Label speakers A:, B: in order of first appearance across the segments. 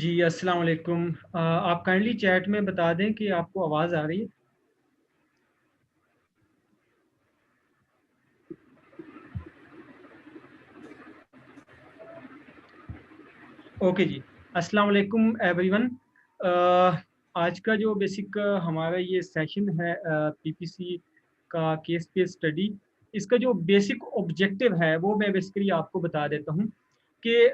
A: जी, अस्सलाम वालेकुम। आप काइंडली चैट में बता दें कि आपको आवाज़ आ रही है? ओके जी। अस्सलाम वालेकुम एवरीवन। आज का जो बेसिक हमारा ये सेशन है पीपीसी का केस बेस्ड स्टडी, इसका जो बेसिक ऑब्जेक्टिव है वो मैं बेसिकली आपको बता देता हूँ कि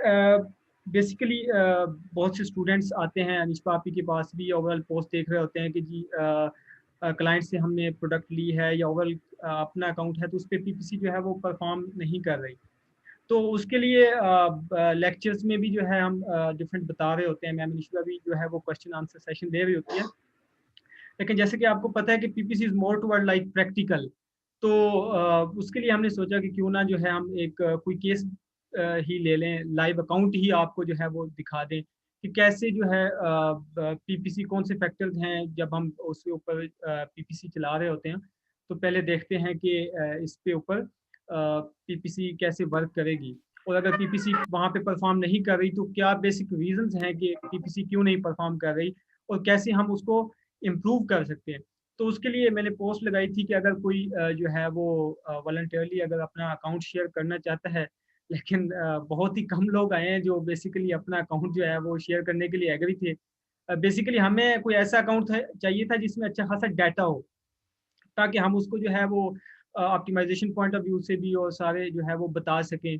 A: बेसिकली बहुत से स्टूडेंट्स आते हैं अनिशा आपी के पास भी, ओवरऑल पोस्ट देख रहे होते हैं कि जी क्लाइंट से हमने प्रोडक्ट ली है या ओवरऑल अपना अकाउंट है तो उस पर पीपीसी जो है वो परफॉर्म नहीं कर रही। तो उसके लिए लेक्चर्स में भी जो है हम डिफरेंट बता रहे होते हैं, मैम निशिका भी जो है वो क्वेश्चन आंसर सेशन दे रही होती है। लेकिन जैसे कि आपको पता है कि PPC is more toward like practical, तो उसके लिए हमने सोचा कि क्यों ना जो है हम एक कोई केस ही ले लें, लाइव अकाउंट ही आपको जो है वो दिखा दें कि कैसे जो है पीपीसी कौन से फैक्टर्स हैं जब हम उसके ऊपर पीपीसी चला रहे होते हैं। तो पहले देखते हैं कि इस पे ऊपर पीपीसी कैसे वर्क करेगी, और अगर पीपीसी वहाँ पे परफॉर्म नहीं कर रही तो क्या बेसिक रीजंस हैं कि पीपीसी क्यों नहीं परफॉर्म कर रही, और कैसे हम उसको इम्प्रूव कर सकते हैं। तो उसके लिए मैंने पोस्ट लगाई थी कि अगर कोई जो है वो वॉलंटियरली अगर अपना अकाउंट शेयर करना चाहता है, लेकिन बहुत ही कम लोग आए हैं जो बेसिकली अपना अकाउंट जो है वो शेयर करने के लिए एग्री थे। बेसिकली हमें कोई ऐसा अकाउंट चाहिए था जिसमें अच्छा खासा डाटा हो, ताकि हम उसको जो है वो ऑप्टिमाइजेशन पॉइंट ऑफ व्यू से भी और सारे जो है वो बता सकें।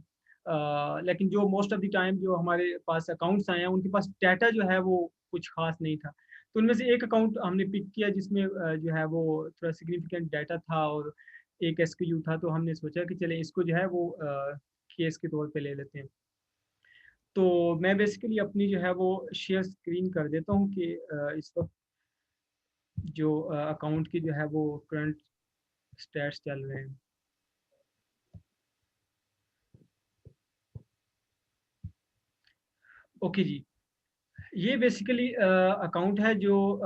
A: लेकिन जो मोस्ट ऑफ द टाइम जो हमारे पास अकाउंट्स आए हैं उनके पास डाटा जो है वो कुछ खास नहीं था। तो उनमें से एक अकाउंट हमने पिक किया जिसमें जो है वो थोड़ा सिग्निफिकेंट डाटा था और एक एसक्यू था, तो हमने सोचा कि चले इसको जो है वो केस के तौर पे ले लेते हैं। तो मैं बेसिकली अपनी जो है वो शेयर स्क्रीन कर देता हूँ कि इस वक्त जो अकाउंट की जो है वो करंट स्टैट्स चल रहे हैं। ओके जी, ये बेसिकली अकाउंट है जो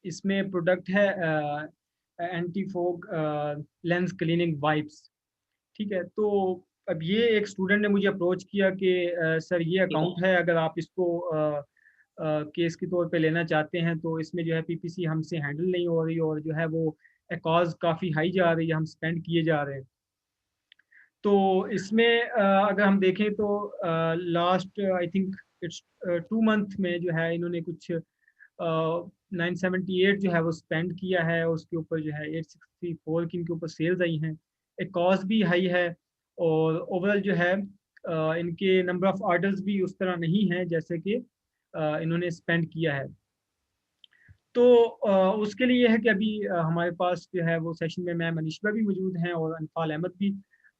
A: इसमें प्रोडक्ट है anti fog lens cleaning wipes. ठीक है, तो अब ये एक स्टूडेंट ने मुझे अप्रोच किया कि सर ये अकाउंट है, अगर आप इसको केस के तौर पे लेना चाहते हैं तो इसमें जो है पीपीसी हमसे हैंडल नहीं हो रही और जो है वो कॉज काफ़ी हाई जा रही है, हम स्पेंड किए जा रहे हैं। तो इसमें अगर हम देखें तो last I think it's 2 month में जो है इन्होंने कुछ 978 जो है वो स्पेंड किया है, उसके ऊपर जो है 864 की इनके ऊपर सेल्स आई हैं। एक कॉस्ट भी हाई है, और ओवरऑल जो है इनके नंबर ऑफ ऑर्डर्स भी उस तरह नहीं है जैसे कि इन्होंने स्पेंड किया है। तो उसके लिए ये है कि अभी हमारे पास जो है वो सेशन में मैम अनिशा भी मौजूद हैं और अनफाल अहमद भी।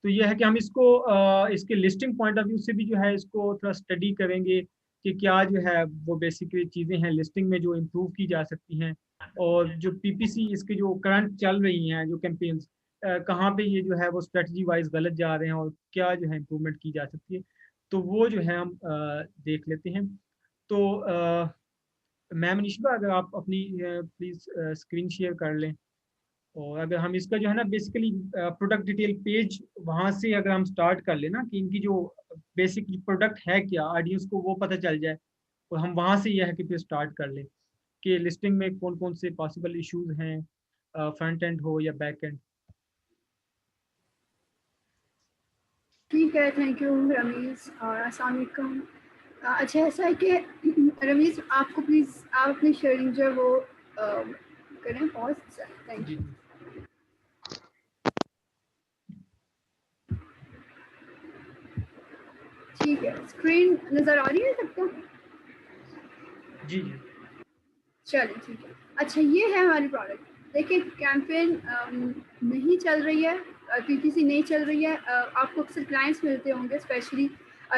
A: तो ये है कि हम इसको इसके लिस्टिंग पॉइंट ऑफ व्यू से भी जो है इसको थोड़ा स्टडी करेंगे कि क्या जो है वो बेसिकली चीज़ें हैं लिस्टिंग में जो इम्प्रूव की जा सकती हैं, और जो पीपीसी इसके जो करंट चल रही हैं जो कैंपेन्स, कहाँ पे ये जो है वो स्ट्रेटजी वाइज गलत जा रहे हैं और क्या जो है इम्प्रूवमेंट की जा सकती है। तो वो जो है हम देख लेते हैं। तो मैम निशिका, अगर आप अपनी प्लीज स्क्रीन शेयर कर लें, और अगर हम इसका जो है ना बेसिकली प्रोडक्ट डिटेल पेज वहाँ से अगर हम स्टार्ट कर लेना कि इनकी जो बेसिक प्रोडक्ट है क्या, ऑडियंस को वो पता चल जाए, और हम वहाँ से यह है कि फिर स्टार्ट कर लें कि लिस्टिंग में कौन कौन से पॉसिबल इश्यूज हैं, फ्रंट एंड हो या बैक एंड।
B: ठीक है, थैंक यू रमीज़ और अस्सलाम वालेकुम। अच्छा ऐसा है कि रमीज़ आपको प्लीज़ आप अपनी शेयरिंग जो है वो करें पॉज। Thank
A: ji
B: you. ठीक है, स्क्रीन नज़र आ रही है सबको?
A: जी जी।
B: चलिए ठीक है। अच्छा ये है हमारी प्रोडक्ट। देखिए कैंपेन नहीं चल रही है, पीपीसी नहीं चल रही है। आपको अक्सर क्लाइंट्स मिलते होंगे स्पेशली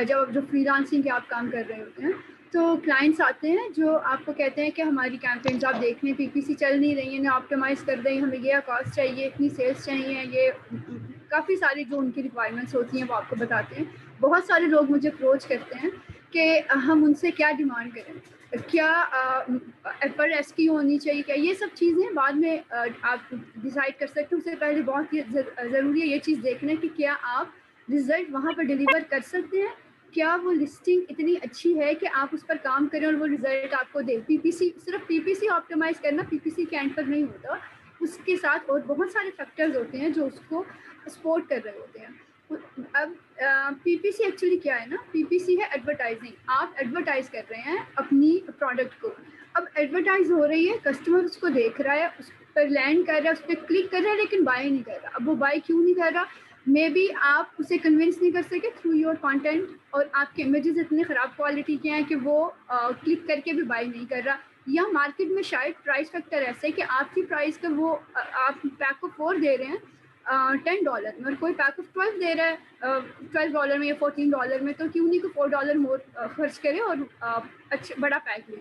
B: जब जो फ्रीलांसिंग के आप काम कर रहे होते हैं, तो क्लाइंट्स आते हैं जो आपको कहते हैं कि हमारी कैंपेन्स आप देख लें पीपीसी चल नहीं रही है, ना ऑप्टिमाइज़ कर रही हैं, हमें ये कॉस्ट चाहिए, इतनी सेल्स चाहिए, ये काफ़ी सारी जो उनकी रिक्वायरमेंट्स होती हैं वो आपको बताते हैं। बहुत सारे लोग मुझे अप्रोच करते हैं कि हम उनसे क्या डिमांड करें, क्या पर एसक्यू होनी चाहिए, क्या ये सब चीज़ें बाद में आप डिसाइड कर सकते हैं। उससे पहले बहुत ही ज़रूरी है ये चीज़ देखना कि क्या आप रिज़ल्ट वहाँ पर डिलीवर कर सकते हैं क्या वो लिस्टिंग इतनी अच्छी है कि आप उस पर काम करें और वो रिजल्ट आपको दे। पीपीसी, सिर्फ पीपीसी ऑप्टिमाइज करना पीपीसी के एंड पर नहीं होता, उसके साथ और बहुत सारे फैक्टर्स होते हैं जो उसको सपोर्ट कर रहे होते हैं। अब पीपीसी एक्चुअली क्या है ना, पीपीसी है एडवर्टाइजिंग। आप एडवर्टाइज कर रहे हैं अपनी प्रोडक्ट को। अब एडवर्टाइज हो रही है, कस्टमर उसको देख रहा है, उस पर लैंड कर रहा है, उस पर क्लिक कर रहा है, लेकिन बाय नहीं कर रहा। अब वो बाय क्यों नहीं कर रहा? मे बी आप उसे कन्विंस नहीं कर सके थ्रू योर कंटेंट, और आपके इमेजेस इतने ख़राब क्वालिटी के हैं कि वो क्लिक करके भी बाय नहीं कर रहा, या मार्केट में शायद प्राइस फैक्टर ऐसा है कि आपकी प्राइस का वो आप पैक को 4 दे रहे हैं $10 में, और कोई पैक ऑफ 12 दे रहा है $12 में या $14 में, तो क्यों नहीं को $4 मोर खर्च करे और अच्छा बड़ा पैक ले।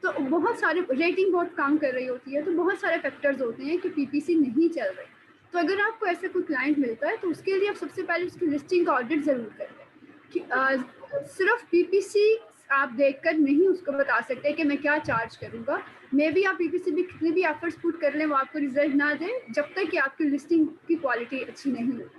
B: तो बहुत सारे रेटिंग बहुत काम कर रही होती है, तो बहुत सारे फैक्टर्स होते हैं कि पीपीसी नहीं चल रहे। तो अगर आपको ऐसा कोई क्लाइंट मिलता है तो उसके लिए आप सबसे पहले उसकी लिस्टिंग का ऑडिट ज़रूर कर लें कि सिर्फ पीपीसी आप देखकर नहीं उसको बता सकते कि मैं क्या चार्ज करूँगा। मे बी आप पीपीसी भी कितने भी एफर्ट्स पुट कर लें, वो आपको रिजल्ट ना दे जब तक कि आपकी लिस्टिंग की क्वालिटी अच्छी नहीं हो।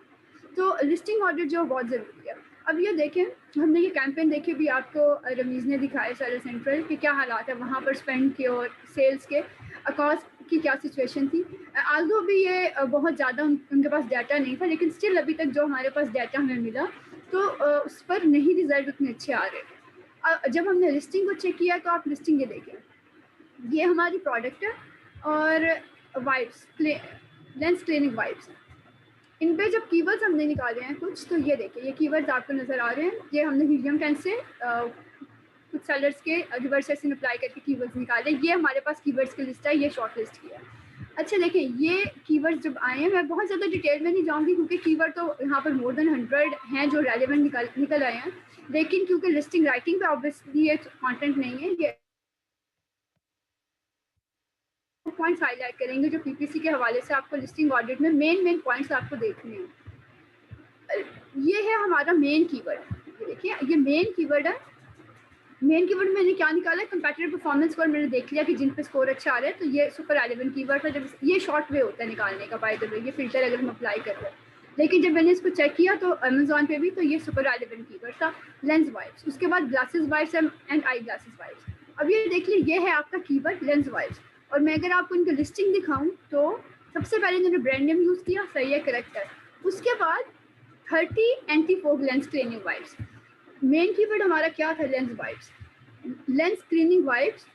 B: तो लिस्टिंग ऑडिट जो बहुत ज़रूरी है। अब ये देखें, हमने ये कैंपेन देखे भी आपको रमीज़ ने दिखाए सेलर सेंट्रल के क्या हालात है वहाँ पर स्पेंड के और सेल्स के अकॉस की क्या सिचुएशन थी। आल्दो भी ये बहुत ज़्यादा उनके पास डाटा नहीं था, लेकिन स्टिल अभी तक जो हमारे पास डाटा हमें मिला तो उस पर नहीं रिजल्ट उतने अच्छे आ रहे। जब हमने लिस्टिंग को चेक किया तो आप लिस्टिंग ये देखें, ये हमारी प्रोडक्ट है और वाइप्स लेंस क्लीनिंग वाइप्स। इन पे जब कीवर्ड्स हमने निकाले हैं कुछ, तो ये देखिए ये कीवर्ड्स आपको नज़र आ रहे हैं। ये हमने हीलियम 10 से कुछ सेलर्स के रिवर्स एसिन अप्लाई करके कीवर्ड्स निकाले। ये हमारे पास कीवर्ड्स की लिस्ट है, ये शॉर्ट लिस्ट की है। अच्छा देखिए, ये कीवर्ड्स जब आए हैं, मैं बहुत ज़्यादा डिटेल में नहीं जाऊँगी क्योंकि कीवर्ड तो यहाँ पर मोर देन 100 हैं जो रेलिवेंट निकल आए हैं, लेकिन क्योंकि लिस्टिंग राइटिंग पे ऑब्वियसली ये कॉन्टेंट नहीं है, ये पॉइंट्स हाईलाइट करेंगे जो पीपीसी के हवाले से आपको लिस्टिंग ऑडिट में मेन पॉइंट्स आपको देखने हैं। ये है हमारा मेन कीवर्ड, देखिए ये मेन कीवर्ड है। मेन कीवर्ड मैंने क्या निकाला है, कंपैटिटिव परफॉर्मेंस स्कोर मैंने देख लिया कि जिन पे स्कोर अच्छा आ रहा है, तो ये सुपर रेलेवेंट कीवर्ड था। जब ये शॉर्ट वे होता है निकालने का, बाय द वे ये फिल्टर अगर हम अप्लाई कर रहे हैं, लेकिन जब मैंने इसको चेक किया तो अमेजोन पे भी, तो ये सुपर रेलेवेंट कीवर्ड था। लेंस वाइप्स, उसके बाद glasses wipes and I glasses wipes. अब ये देख लीजिए, ये है आपका कीवर्ड लेंस वाइप्स। और मैं अगर आपको इनकी लिस्टिंग दिखाऊं तो सबसे पहले इन्होंने ब्रांड नेम यूज़ किया, सही है, करेक्ट है। उसके बाद 30 anti fog lens cleaning wipes. Main keyword हमारा क्या था, lens wipes. Lens screening wipes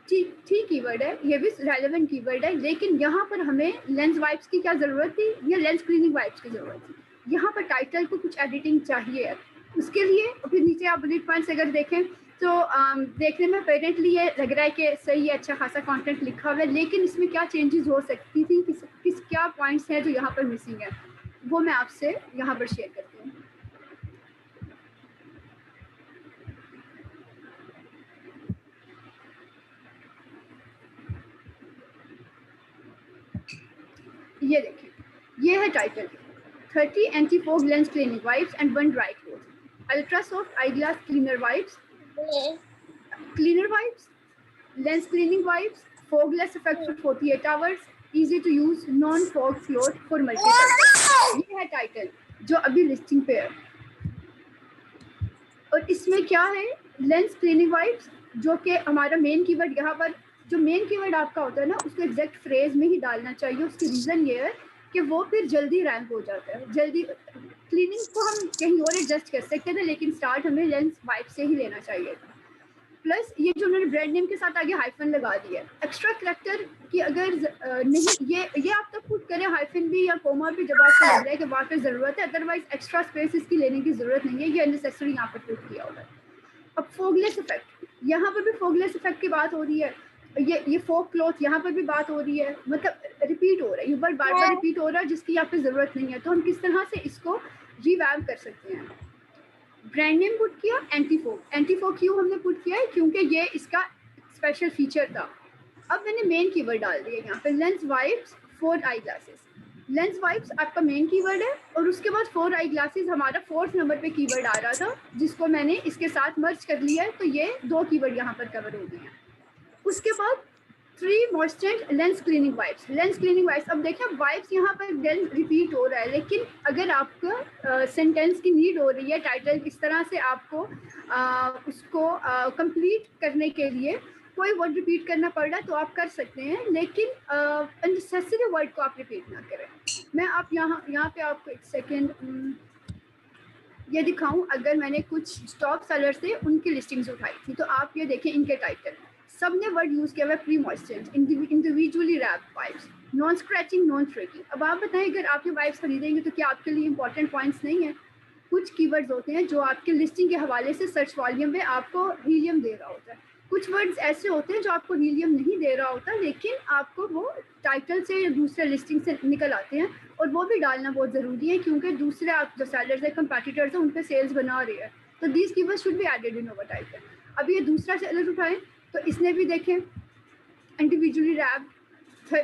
B: ठीक कीवर्ड है, ये भी रेलेवेंट कीवर्ड है, लेकिन यहाँ पर हमें लेंस वाइप्स की क्या ज़रूरत थी, या लेंस स्क्रीनिंग वाइप्स की ज़रूरत थी। यहाँ पर टाइटल को कुछ एडिटिंग चाहिए उसके लिए। फिर नीचे आप बुलेट पॉइंट्स अगर देखें तो देखने में पेरेंटली ये लग रहा है कि सही है, अच्छा खासा कंटेंट लिखा हुआ है, लेकिन इसमें क्या चेंजेस हो सकती थी, किस क्या पॉइंट्स हैं जो यहाँ पर मिसिंग है, वो मैं आपसे यहाँ पर शेयर करती हूँ। ये देखिए, ये है title, 30 anti fog lens cleaning wipes and 1 dry cloth, ultra soft eye glass cleaner wipes, cleaner wipes, lens cleaning wipes, fogless effect for 48 hours, easy to use, non fog cloth for multi. ये है title जो अभी listing पे है। और इसमें क्या है, लेंस क्लीनिंग वाइप्स, जो कि हमारा मेन कीवर्ड, यहाँ पर जो मेन कीवर्ड आपका होता है ना, उसको एग्जैक्ट फ्रेज में ही डालना चाहिए। उसकी रीज़न ये है कि वो फिर जल्दी रैंक हो जाता है। जल्दी क्लीनिंग को हम कहीं और एडजस्ट कर सकते थे, लेकिन स्टार्ट हमें लेंस वाइप से ही लेना चाहिए था। प्लस ये जो उन्होंने ब्रांड नेम के साथ आगे हाइफन लगा दिया, एक्स्ट्रा करैक्टर की अगर नहीं, ये आप तक पुट करें हाइफन भी या कोमा भी जब आपको लग रहा है कि वहाँ पर ज़रूरत है, अदरवाइज एक्स्ट्रा स्पेस इसकी लेने की ज़रूरत नहीं है, ये अननेसेसरी यहाँ पर पुट किया होगा। अब फोगलेस इफेक्ट, यहाँ पर भी फोगलेस इफेक्ट की बात हो रही है, ये फोक क्लॉथ यहाँ पर भी बात हो रही है, मतलब रिपीट हो रहा है, ये बार बार रिपीट हो रहा है जिसकी यहाँ पे ज़रूरत नहीं है। तो हम किस तरह से इसको रिवैम्प कर सकते हैं। ब्रांड नेम पुट किया एंटी फोक क्यों हमने पुट किया है, क्योंकि ये इसका स्पेशल फीचर था। अब मैंने मेन कीवर्ड डाल दिया यहाँ पे, lens wipes 4 eye glasses. Lens wipes आपका मेन कीवर्ड है, और उसके बाद 4 आई ग्लासेस हमारा 4th नंबर पे कीवर्ड आ रहा था, जिसको मैंने इसके साथ मर्ज कर लिया है, तो ये 2 कीवर्ड यहाँ पर कवर हो गए हैं। उसके बाद 3 moisturising lens cleaning wipes. Lens cleaning wipes, अब देखें वाइप्स यहाँ पर देन रिपीट हो रहा है, लेकिन अगर आपको सेंटेंस की नीड हो रही है, टाइटल किस तरह से आपको उसको कंप्लीट करने के लिए कोई वर्ड रिपीट करना पड़ रहा है तो आप कर सकते हैं, लेकिन अननेसेसरी वर्ड को आप रिपीट ना करें। मैं आप यहाँ पे आपको एक सेकेंड ये दिखाऊं। अगर मैंने कुछ टॉप सेलर से उनकी लिस्टिंग्स उठाई थी तो आप ये देखें, इनके टाइटल सबने वर्ड यूज किया हुआ है, pre moisturising, individually wrapped wipes, non scratching, non streaking. अब आप बताएं, अगर आप ये वाइप्स खरीदेंगे तो क्या आपके लिए इंपॉर्टेंट पॉइंट्स नहीं है? कुछ कीवर्ड्स होते हैं जो आपके लिस्टिंग के हवाले से सर्च वॉल्यूम में आपको हीलियम दे रहा होता है, कुछ वर्ड्स ऐसे होते हैं जो आपको हीलियम नहीं दे रहा होता, लेकिन आपको वो टाइटल से या दूसरे लिस्टिंग से निकल आते हैं, और वो भी डालना बहुत ज़रूरी है क्योंकि दूसरे आप जो सेलर्स है, कंपैटिटर्स हैं, उन पे सेल्स बना रहे हैं, तो these keywords should be added in over title. अब ये दूसरा सेलर उठाएं तो इसने भी देखें इंडिविजुअली रैप्ड,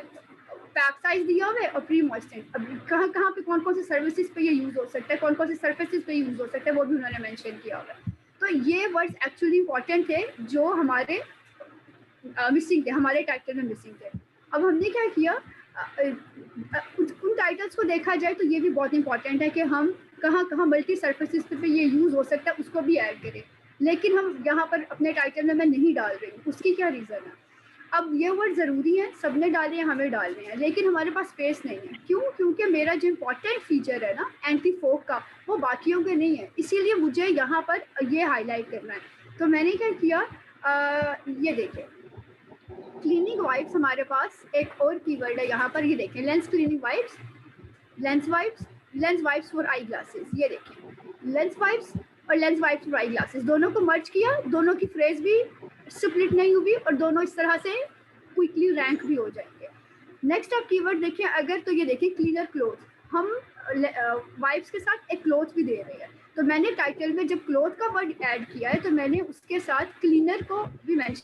B: पैक साइज दिया हुआ है और प्री मॉइस्चराइजिंग। अब कहाँ पे कौन कौन से सर्विसेज पे ये यूज़ हो सकता है, कौन कौन से सर्फेसिस पे यूज़ हो सकता है, वो भी उन्होंने मेंशन किया हुआ है। तो ये वर्ड्स एक्चुअली इंपॉर्टेंट थे जो हमारे मिसिंग थे, हमारे टाइटल में मिसिंग थे। अब हमने क्या किया, उन टाइटल्स को देखा जाए तो ये भी बहुत इंपॉर्टेंट है कि हम कहाँ कहाँ मल्टी सर्फेसिस पे ये यूज़ हो सकता है उसको भी ऐड करें, लेकिन हम यहाँ पर अपने टाइटल में मैं नहीं डाल रही हूँ। उसकी क्या रीज़न है? अब ये वर्ड ज़रूरी है, सबने डाले हैं, हमें डालने हैं, लेकिन हमारे पास स्पेस नहीं है। क्यों? क्योंकि मेरा जो इम्पोर्टेंट फीचर है ना एंटी फोक का, वो बाकियों के नहीं है, इसीलिए मुझे यहाँ पर ये हाईलाइट करना है। तो मैंने क्या किया, ये देखें क्लीनिंग वाइप्स, हमारे पास एक और कीवर्ड है यहाँ पर, ये देखें lens cleaning wipes, lens wipes for eye glasses. ये देखें लेंस वाइप्स और lens wipes for eye glasses, दोनों को मर्ज किया, दोनों की फ्रेज भी स्प्लिट नहीं हुई और दोनों इस तरह से क्विकली रैंक भी हो जाएंगे। नेक्स्ट आप कीवर्ड देखें अगर, तो ये देखें क्लीनर क्लोथ, हम वाइप्स के साथ एक क्लोथ भी दे रहे हैं, तो मैंने टाइटल में जब क्लोथ का वर्ड ऐड किया है तो मैंने उसके साथ क्लीनर को भी मेंशन,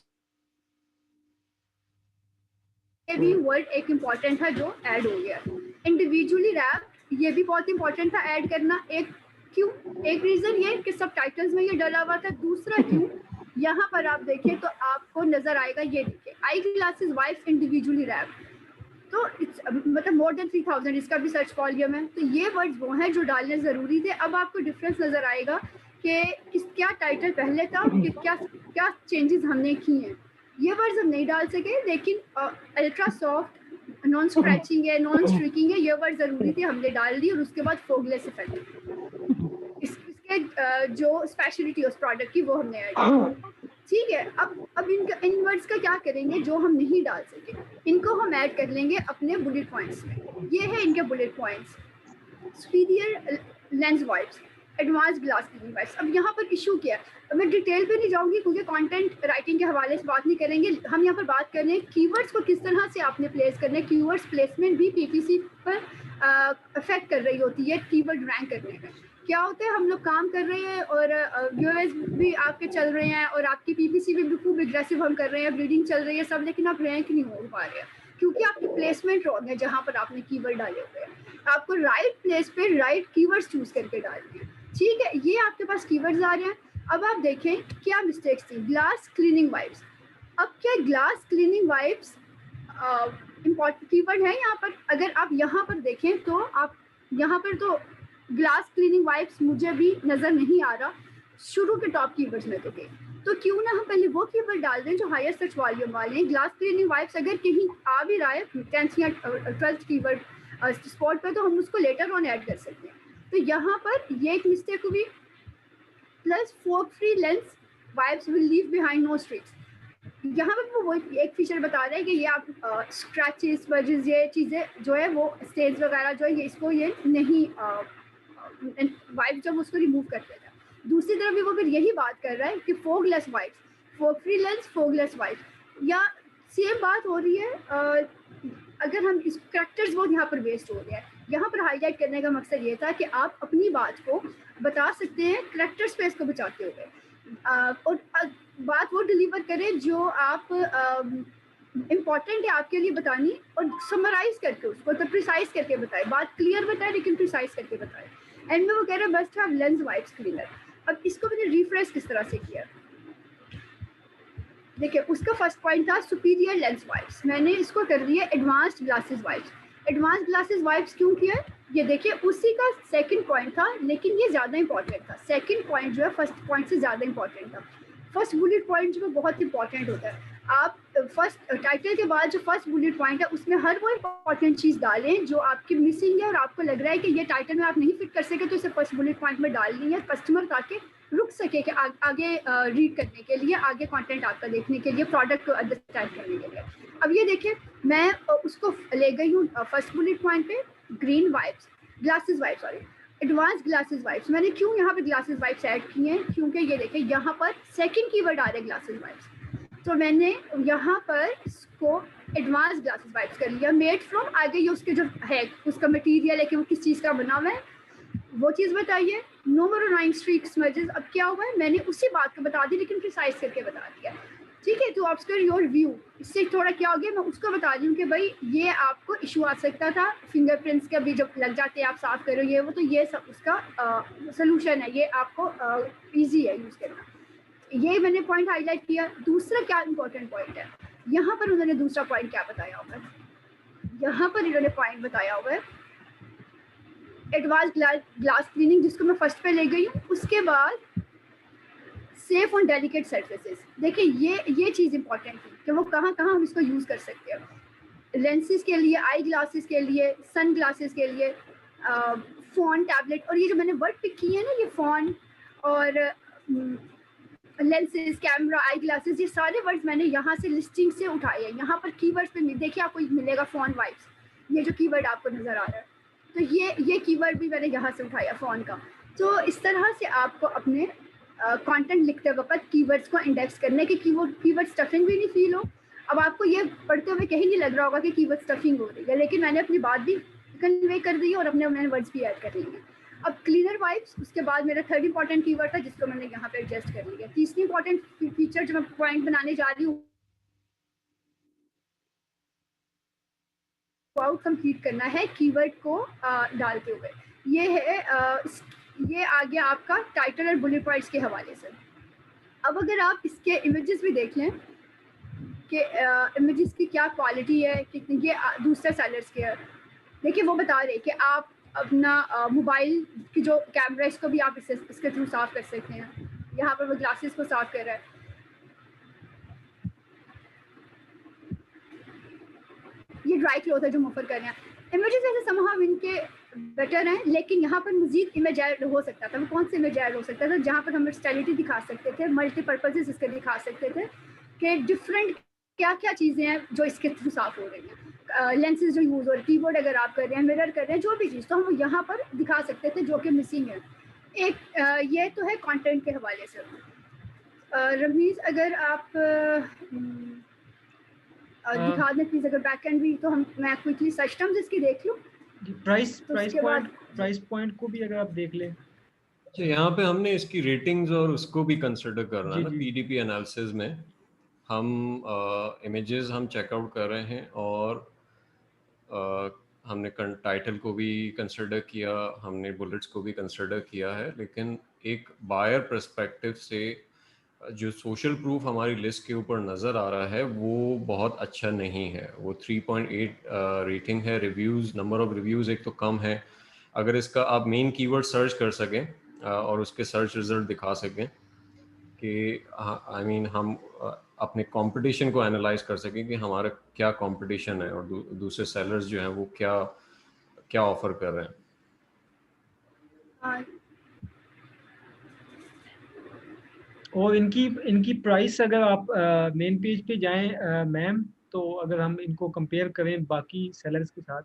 B: ये भी वर्ड एक इम्पॉर्टेंट है जो ऐड हो गया। इंडिविजुअली रैप, ये भी बहुत इंपॉर्टेंट था ऐड करना। एक क्यों, एक रीजन ये कि सब टाइटल्स में ये डला हुआ था, दूसरा क्यों, यहाँ पर आप देखें तो आपको नजर आएगा, ये देखिए eye glasses wipes individually wrap, तो मतलब मोर देन 3000 इसका भी सर्च वॉल्यूम है। तो ये वर्ड्स वो हैं जो डालने ज़रूरी थे। अब आपको डिफरेंस नज़र आएगा कि क्या टाइटल पहले था और क्या चेंजेस हमने किए हैं। ये वर्ड्स हम नहीं डाल सके, लेकिन अल्ट्रा सॉफ्ट, नॉन स्क्रैचिंग है, नॉन स्ट्रिकिंग है, ये वर्ड ज़रूरी थे, हमने डाल दी। और उसके बाद फोगलेस इफेक्ट, इसके जो स्पेशलिटी उस प्रोडक्ट की वो हमने ऐड की। ठीक है, अब इन वर्ड्स का क्या करेंगे जो हम नहीं डाल सके, इनको हम ऐड कर लेंगे अपने बुलेट पॉइंट्स में। ये है इनके bullet points, superior lens wipes, advance glass cleaning wipes. अब यहाँ पर इशू क्या है, अब मैं डिटेल पे नहीं जाऊँगी क्योंकि कंटेंट राइटिंग के हवाले से बात नहीं करेंगे, हम यहाँ पर बात कर रहे हैं कीवर्ड्स को किस तरह से आपने प्लेस करना है। कीवर्ड्स प्लेसमेंट भी पीपीसी पर अफेक्ट कर रही होती है कीवर्ड रैंक करने में। क्या होता है, हम लोग काम कर रहे हैं और व्यूअर्स भी आपके चल रहे हैं और आपकी पीपीसी भी खूब एग्रेसिव हम कर रहे हैं, ब्रीडिंग चल रही है सब, लेकिन आप रैंक नहीं हो पा रहे हैं क्योंकि आपकी प्लेसमेंट रॉन्ग है। जहाँ पर आपने कीवर्ड डाले हुए हैं, आपको राइट प्लेस पे राइट कीवर्ड्स चूज करके डालने हैं। ठीक है, ये आपके पास कीवर्ड्स आ रहे हैं। अब आप देखें क्या मिस्टेक्स थी। ग्लास क्लीनिंग वाइप्स, अब क्या glass cleaning wipes important keyword है यहाँ पर? अगर आप यहाँ पर देखें तो आप यहाँ पर तो ग्लास क्लीनिंग वाइप्स मुझे भी नज़र नहीं आ रहा शुरू के टॉप कीवर्ड्स में। तो क्यों ना हम पहले वो कीवर्ड डाल दें जो हायर सर्च वॉल्यूम वाले हैं। ग्लास क्लीनिंग वाइप्स अगर कहीं आ भी रहा है 10th या 12th कीवर्ड स्पॉट पे, तो हम उसको लेटर ऑन ऐड कर सकते हैं। तो यहाँ पर ये एक मिस्टेक हुई। Plus fog free lens wipes will leave behind no streaks, यहाँ पर वो एक फीचर बता रहा है कि ये आप स्क्रैचेस वजेस ये चीज़ें जो है वो स्टेज वगैरह जो है ये इसको ये नहीं वाइप जब उसको रिमूव कर देगा। दूसरी तरफ भी वो फिर यही बात कर रहा है कि फोगलेस वाइप, फोक फ्री लेंस फोगलेस वाइप, या सेम बात हो रही है। अगर हम इस करैक्टर्स बहुत यहाँ पर वेस्ट हो रहे हैं, यहाँ पर हाईलाइट करने का मकसद ये था कि आप अपनी बात को बता सकते हैं करैक्टर स्पेस को बचाते हुए, और बात वो डिलीवर करें जो आप इम्पॉर्टेंट है आपके लिए बतानी, और समराइज करके उसको तो प्रिसाइज करके बताए, बात क्लियर बताए लेकिन प्रिसाइज करके बताए। एंड में वो कह रहे हैं must have lens wipes cleaner. अब इसको मैंने रिफ्रेश किस तरह से किया, देखिए उसका फर्स्ट पॉइंट था सुपीरियर लेंस वाइप्स, मैंने इसको कर दिया advanced glasses wipes. Advanced glasses wipes क्यों किया? ये देखिए उसी का सेकंड पॉइंट था, लेकिन ये ज़्यादा इंपॉर्टेंट था। सेकंड पॉइंट जो है फर्स्ट पॉइंट से ज़्यादा इंपॉर्टेंट था। फर्स्ट बुलेट पॉइंट जो है बहुत इंपॉर्टेंट होता है। आप फर्स्ट टाइटल के बाद जो फर्स्ट बुलेट पॉइंट है उसमें हर वो इंपॉर्टेंट चीज़ डालें जो आपकी मिसिंग है और आपको लग रहा है कि ये टाइटल में आप नहीं फिट कर सके, तो इसे फर्स्ट बुलेट पॉइंट में डालनी है, कस्टमर ताकि रुक सके कि आगे रीड करने के लिए, आगे कंटेंट आपका देखने के लिए, प्रोडक्ट को अंडरस्टैंड करने के लिए। अब ये देखिए मैं उसको ले गई हूँ फर्स्ट बुलेट पॉइंट पे, green wipes, glasses wipes, sorry advance glasses wipes. मैंने क्यों यहाँ पे ग्लासेस वाइप्स ऐड किए हैं? क्योंकि ये देखिए यहाँ पर सेकंड कीवर्ड आ रहा है ग्लासेस वाइप्स, तो मैंने यहाँ पर इसको एडवांस ग्लासेस वाइप्स कर लिया। मेड फ्रॉम, आगे ये उसके जो है उसका मटीरियल है कि वो किस चीज़ का बना हुआ है वो चीज़ बताइए। नो मोर नाइन स्ट्रीक स्मजेस, अब क्या हुआ है मैंने उसी बात को बता दी लेकिन प्रिसाइज करके बता दिया, ठीक है। तो ऑब्स्क्योर योर व्यू, इससे थोड़ा क्या हो गया, मैं उसको बता रही हूँ कि भाई ये आपको इशू आ सकता था, फिंगरप्रिंट्स का भी जब लग जाते हैं आप साफ करो ये वो, तो ये सब उसका सोल्यूशन है, ये आपको ईजी है यूज़ करना। ये मैंने पॉइंट हाईलाइट किया। दूसरा क्या इंपॉर्टेंट पॉइंट है, यहाँ पर उन्होंने दूसरा पॉइंट क्या बताया हुआ है, यहाँ पर इन्होंने पॉइंट बताया हुआ है एडवांस ग्लास क्लीनिंग, जिसको मैं फर्स्ट पे ले गई हूँ। उसके बाद सेफ ऑन डेलिकेट सर्फेसेस, देखिए ये चीज़ इंपॉर्टेंट है कि वो कहाँ कहाँ हम इसको यूज़ कर सकते हैं। लेंसेज के लिए, आई ग्लासेस के लिए, सन ग्लासेस के लिए, फ़ोन, टैबलेट, और ये जो मैंने वर्ड पिक किए हैं ना, ये फ़ोन और लेंसेज, कैमरा, आई ग्लासेस, ये सारे वर्ड्स मैंने यहाँ से लिस्टिंग से उठाए हैं। यहाँ पर कीवर्ड्स पे देखिए आपको मिलेगा फ़ोन वाइप्स, ये जो कीवर्ड आपको नज़र आ रहा है, तो ये कीवर्ड भी मैंने यहाँ से उठाया फ़ोन का। तो इस तरह से आपको अपने कंटेंट लिखते वक्त कीवर्ड्स को इंडेक्स करने के, कीवर्ड स्टफिंग भी नहीं फील हो। अब आपको ये पढ़ते हुए कहीं नहीं लग रहा होगा कि कीवर्ड स्टफिंग हो रही है, लेकिन मैंने अपनी बात भी कन्वे कर दी और अपने वर्ड्स भी ऐड कर लिए। अब क्लीनर वाइप्स, उसके बाद मेरा थर्ड इंपॉर्टेंट कीवर्ड था जिसको मैंने यहाँ पे एडजस्ट कर लिया। तीसरी इंपॉर्टेंट फीचर जो मैं पॉइंट बनाने जा रही हूँ, आउट कंप्लीट करना है कीवर्ड को डालते हुए। ये है ये आ गया आपका टाइटल और बुलेट पॉइंट्स के हवाले से। अब अगर आप इसके इमेजेस भी देख लें कि इमेजेस की क्या क्वालिटी है, कितनी, ये दूसरे सेलर्स के, देखिए वो बता रहे कि आप अपना मोबाइल की जो कैमरा इसको भी आप इसके थ्रू साफ कर सकते हैं। यहाँ पर वो ग्लासेस को साफ कर रहा है, ये ड्राई क्लॉथ है जो मुफर कर रहे हैं। इमेजेस ऐसे समहाउ इनके बेटर हैं, लेकिन यहाँ पर मजीद इमेज ऐड हो सकता था। वो कौन से इमेज ऐड हो सकता था? जहाँ पर हम वर्सटैलिटी दिखा सकते थे, मल्टीपर्पजेस इसके दिखा सकते थे कि डिफरेंट क्या क्या चीज़ें हैं जो इसके थ्रू साफ हो रही हैं, लेंसेज जो यूज़ हो रहे हैं, कीबोर्ड अगर आप कर रहे हैं, मिरर कर रहे हैं, जो भी चीज़, तो हम यहाँ पर दिखा सकते थे जो कि मिसिंग है। एक ये तो है कंटेंट के हवाले से। रमीज अगर आप दिखा दें प्लीज, अगर बैक एंड भी, तो मैं क्विकली सर्च टर्म्स इसकी देख लूँ।
A: प्राइस पॉइंट को भी अगर आप देख लें,
C: अच्छा यहाँ पे हमने इसकी रेटिंग्स और उसको भी कंसिडर करना है ना। पीडीपी एनालिसिस में हम इमेजेस हम चेकआउट कर रहे हैं और हमने टाइटल को भी कंसिडर किया, हमने बुलेट्स को भी कंसिडर किया है, लेकिन एक बायर पर्सपेक्टिव से जो सोशल प्रूफ हमारी लिस्ट के ऊपर नज़र आ रहा है वो बहुत अच्छा नहीं है। वो 3.8 रेटिंग है। रिव्यूज़, नंबर ऑफ़ रिव्यूज़ एक तो कम है। अगर इसका आप मेन कीवर्ड सर्च कर सकें और उसके सर्च रिज़ल्ट दिखा सकें कि आई मीन हम अपने कंपटीशन को एनालाइज कर सकें कि हमारा क्या कंपटीशन है और दूसरे सेलर्स जो हैं वो क्या क्या ऑफ़र कर रहे हैं।
A: और इनकी प्राइस अगर आप मेन पेज पे जाएं मैम, तो अगर हम इनको कंपेयर करें बाकी सेलर्स के साथ,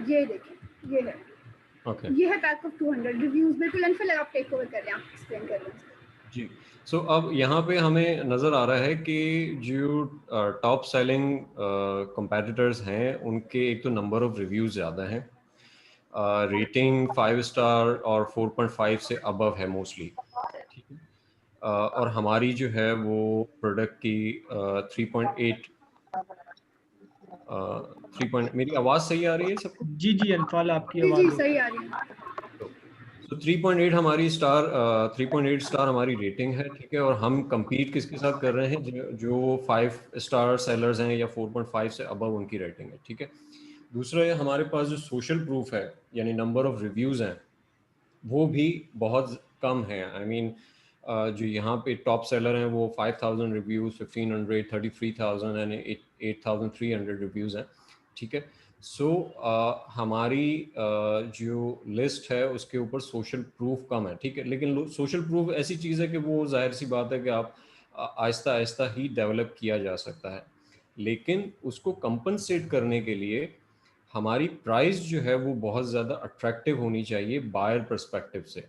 B: ये देखिए, ये है ये है पैक ऑफ 200 रिव्यूज। बिल्कुल अनफिल, आप टेक ओवर कर रहे हैं, आप एक्सप्लेन कर रहे हैं
C: जी। सो अब यहाँ पे हमें नज़र आ रहा है कि जो टॉप सेलिंग कंपेटिटर्स हैं उनके एक तो नंबर ऑफ रिव्यूज़ ज़्यादा हैं, रेटिंग 5 स्टार और 4.5 से अबव है मोस्टली, ठीक है। और हमारी जो है वो प्रोडक्ट की 3.8 3 पॉइंट, मेरी आवाज सही आ रही है सबको?
A: जी जी अनफाल आपकी
B: जी
A: आवाज़
B: सही आ रही है।
C: तो 3.8 हमारी स्टार 3.8 स्टार हमारी रेटिंग है, ठीक है। और हम compete किसके साथ कर रहे हैं? जो 5 स्टार सेलर्स हैं या 4.5 से अबव उनकी रेटिंग है, ठीक है। दूसरा है हमारे पास जो सोशल प्रूफ है, यानी नंबर ऑफ रिव्यूज़ हैं, वो भी बहुत कम है। आई मीन जो यहाँ पे टॉप सेलर हैं वो 5000 रिव्यूज़, 1500, 33,000 एंड 8300 रिव्यूज़ हैं, ठीक है। सो हमारी जो लिस्ट है उसके ऊपर सोशल प्रूफ कम है, ठीक है। लेकिन सोशल प्रूफ ऐसी चीज़ है कि वो जाहिर सी बात है कि आप आहिस्ता आहिस्ता ही डेवलप किया जा सकता है, लेकिन उसको कंपनसेट करने के लिए हमारी प्राइस जो है वो बहुत ज़्यादा अट्रैक्टिव होनी चाहिए बायर पर्सपेक्टिव से।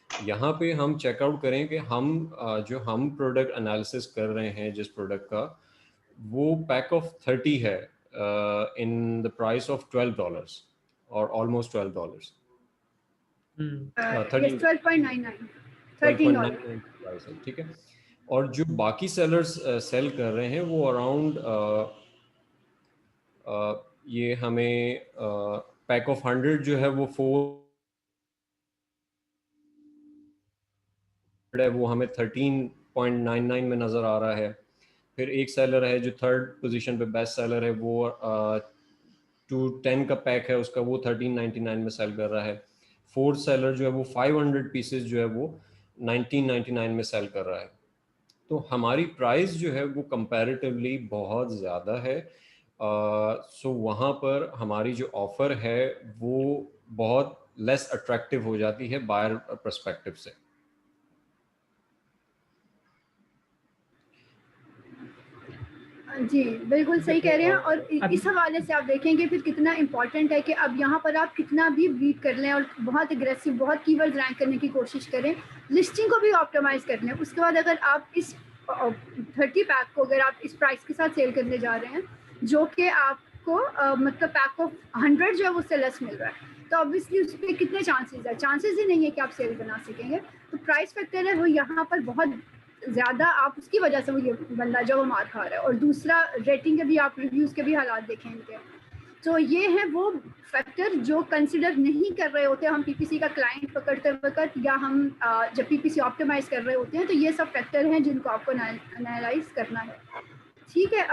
C: यहाँ पे हम चेकआउट करें कि हम जो हम प्रोडक्ट एनालिसिस कर रहे हैं जिस प्रोडक्ट का, वो पैक ऑफ 30 है इन द प्राइस ऑफ $12 और ऑलमोस्ट $12,
B: यस
C: 13
B: 12.99 $13।
C: 12.99 प्राइस है, ठीक है। और जो बाकी सेलर्स सेल कर रहे हैं वो अराउंड ये हमें पैक ऑफ 100 जो है वो 4 है, वो हमें 13.99 में नज़र आ रहा है। फिर एक सेलर है जो थर्ड पोजीशन पे बेस्ट सेलर है, वो 210 का पैक है उसका, वो 1399 में सेल कर रहा है। फोर्थ सेलर जो है वो 500 पीसेस जो है वो 1999 में सेल कर रहा है। तो हमारी प्राइस जो है वो कंपैरेटिवली बहुत ज़्यादा है। सो वहाँ पर हमारी जो ऑफ़र है वो बहुत लेस अट्रैक्टिव हो जाती है बायर पर्सपेक्टिव से।
B: जी बिल्कुल सही कह रहे हैं। और
A: अब
B: इस हवाले से आप देखेंगे फिर कितना इम्पॉर्टेंट है कि अब यहाँ पर आप कितना भी बीट कर लें और बहुत एग्रेसिव, बहुत कीवर्ड रैंक करने की कोशिश करें, लिस्टिंग को भी ऑप्टिमाइज कर लें, उसके बाद अगर आप इस 30 पैक को अगर आप इस प्राइस के साथ सेल करने जा रहे हैं जो कि आपको मतलब पैक ऑफ 100 जो है उससे लेस मिल रहा है, तो ऑब्वियसली उस पर कितने चांसेस है? चांसेस ही नहीं है कि आप सेल बना सकेंगे। तो प्राइस फैक्टर है वो यहाँ पर बहुत ज़्यादा, आप उसकी वजह से वो ये बंदा जो वो मार खा रहा है। और दूसरा रेटिंग के भी, आप रिव्यूज़ के भी हालात देखेंगे, तो ये है वो फैक्टर जो कंसिडर नहीं कर रहे होते हम पीपीसी का क्लाइंट पकड़ते वक्त, या हम जब पीपीसी ऑप्टिमाइज कर रहे होते हैं। तो ये सब फैक्टर हैं जिनको आपको एनालाइज करना है, ठीक है।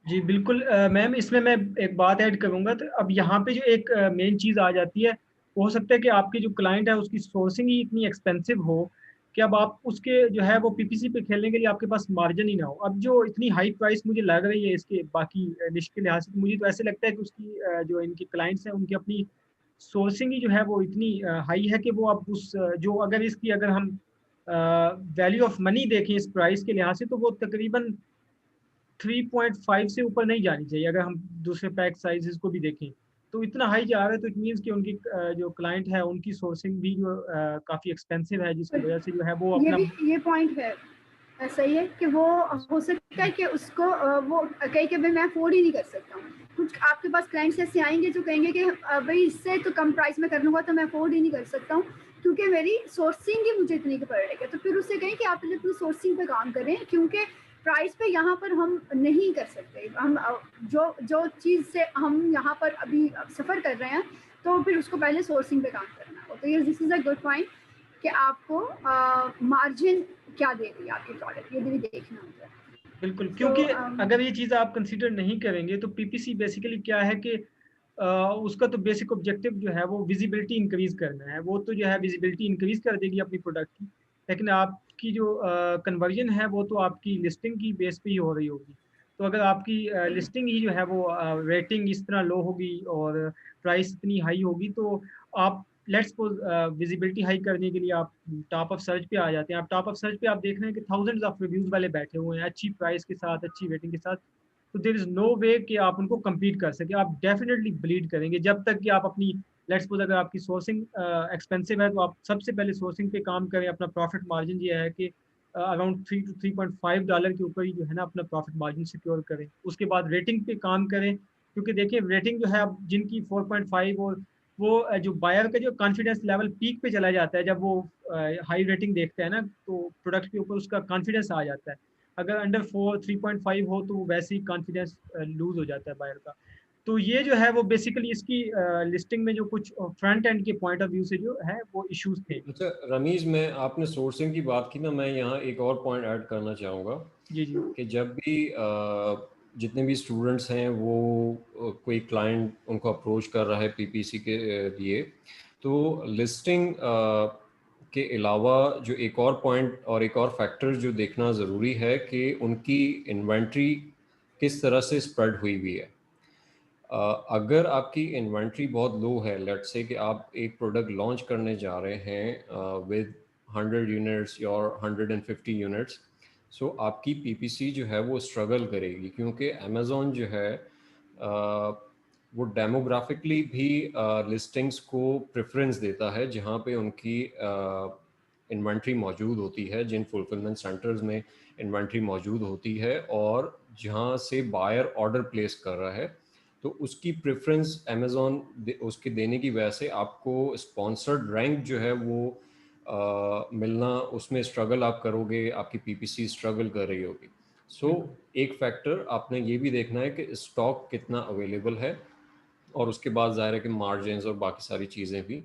A: जी बिल्कुल मैम, इसमें मैं एक बात ऐड करूंगा। तो अब यहाँ पे जो एक मेन चीज़ आ जाती है, हो सकता है कि आपके जो क्लाइंट है उसकी सोर्सिंग ही इतनी एक्सपेंसिव हो कि अब आप उसके जो है वो पीपीसी पे खेलने के लिए आपके पास मार्जिन ही ना हो। अब जो इतनी हाई प्राइस मुझे लग रही है इसके बाकी लिस्ट के लिहाज से, तो मुझे तो ऐसे लगता है कि उसकी जो इनकी क्लाइंट्स हैं उनकी अपनी सोर्सिंग ही जो है वो इतनी हाई है कि वो अब उस जो अगर इसकी अगर हम वैल्यू ऑफ मनी देखें इस प्राइस के लिहाज से, तो वो तकरीबन 3.5 से ऊपर नहीं जानी चाहिए। अगर हम दूसरे पैक साइजेस को भी देखें तो इतना हाई जा रहा है, तो इट मीन्स कि उनकी जो क्लाइंट है उनकी सोर्सिंग भी जो काफ़ी एक्सपेंसिव है, जिसकी वजह से जो है वो
B: ये
A: अपना
B: भी ये पॉइंट है, सही है कि वो हो सकता है कि उसको वो कहीं कि भाई मैं अफोर्ड ही नहीं कर सकता हूँ। कुछ आपके पास क्लाइंट्स ऐसे आएंगे जो कहेंगे कि भाई इससे तो कम प्राइस में कर लूँगा, तो मैं अफोर्ड ही नहीं कर सकता हूँ क्योंकि मेरी सोर्सिंग ही मुझे इतनी की पड़ रही है। तो फिर उससे कहें कि आप पहले अपनी सोर्सिंग पे काम करें, क्योंकि प्राइस पे यहाँ पर हम नहीं कर सकते। हम जो जो चीज़ से हम यहाँ पर अभी सफ़र कर रहे हैं, तो फिर उसको पहले सोर्सिंग पे काम करना हो। तो ये this is a good point कि आपको मार्जिन क्या दे रही है आपकी प्रोडक्ट, ये भी देखना होता है।
A: बिल्कुल,
B: तो
A: क्योंकि अगर ये चीज़ आप कंसीडर नहीं करेंगे तो पीपीसी बेसिकली क्या है कि उसका तो बेसिक ऑब्जेक्टिव जो है वो विजिबिलिटी इंक्रीज करना है। वो तो जो है विजिबिलिटी इंक्रीज कर देगी अपनी प्रोडक्ट की, लेकिन आपकी जो कन्वर्जन है वो तो आपकी लिस्टिंग की बेस पे ही हो रही होगी। तो अगर आपकी लिस्टिंग ही जो है वो रेटिंग इस तरह लो होगी और प्राइस इतनी हाई होगी, तो आप लेट्स सपोज विजिबिलिटी हाई करने के लिए आप टॉप ऑफ सर्च पे आ जाते हैं। आप टॉप ऑफ सर्च पे आप देख रहे हैं कि थाउजेंड्स ऑफ रिव्यूज वाले बैठे हुए हैं अच्छी प्राइस के साथ, अच्छी रेटिंग के साथ। तो देर इज नो वे कि आप उनको compete कर सके। आप डेफिनेटली ब्लीड करेंगे जब तक कि आप अपनी लेट्स सपोज अगर आपकी सोर्सिंग एक्सपेंसिव है तो आप सबसे पहले सोर्सिंग पे काम करें। अपना प्रॉफिट मार्जिन ये है कि अराउंड $3 to $3.5 के ऊपर ही जो है ना अपना प्रॉफिट मार्जिन सिक्योर करें। उसके बाद रेटिंग पे काम करें, क्योंकि देखिए रेटिंग जो है अब जिनकी 4.5 और वो जो बायर का जो कॉन्फिडेंस लेवल पीक पे चला जाता है, जब वो हाई रेटिंग देखते हैं ना तो प्रोडक्ट के ऊपर उसका कॉन्फिडेंस आ जाता है। अगर अंडर 3.5 हो तो वैसे ही कॉन्फिडेंस लूज हो जाता है बायर का। तो ये जो है वो बेसिकली इसकी लिस्टिंग में जो कुछ फ्रंट एंड के पॉइंट ऑफ व्यू से जो है वो इश्यूज थे।
C: अच्छा रमीज, मैं आपने सोर्सिंग की बात की ना, मैं यहाँ एक और पॉइंट ऐड करना चाहूँगा
A: जी जी
C: कि जब भी जितने भी स्टूडेंट्स हैं वो कोई क्लाइंट उनको अप्रोच कर रहा है पीपीसी के लिए, तो लिस्टिंग के अलावा जो एक और पॉइंट और एक और फैक्टर जो देखना ज़रूरी है कि उनकी इन्वेंट्री किस तरह से स्प्रेड हुई हुई है। अगर आपकी इन्वेंट्री बहुत लो है, लेट्स से कि आप एक प्रोडक्ट लॉन्च करने जा रहे हैं विद 100 यूनिट्स या 150 यूनिट्स, सो आपकी पीपीसी जो है वो स्ट्रगल करेगी, क्योंकि अमेज़ॉन जो है वो डेमोग्राफिकली भी लिस्टिंग्स को प्रेफरेंस देता है जहाँ पे उनकी इन्वेंट्री मौजूद होती है, जिन फुलफिलमेंट सेंटर्स में इन्वेंट्री मौजूद होती है और जहाँ से बायर ऑर्डर प्लेस कर रहा है, तो उसकी प्रेफरेंस अमेज़ॉन उसके देने की वजह से आपको स्पॉन्सर्ड रैंक जो है वो मिलना, उसमें स्ट्रगल आप करोगे, आपकी पीपीसी स्ट्रगल कर रही होगी। सो एक फैक्टर आपने ये भी देखना है कि स्टॉक कितना अवेलेबल है, और उसके बाद ज़ाहिर है कि मार्जिन्स और बाकी सारी चीज़ें भी।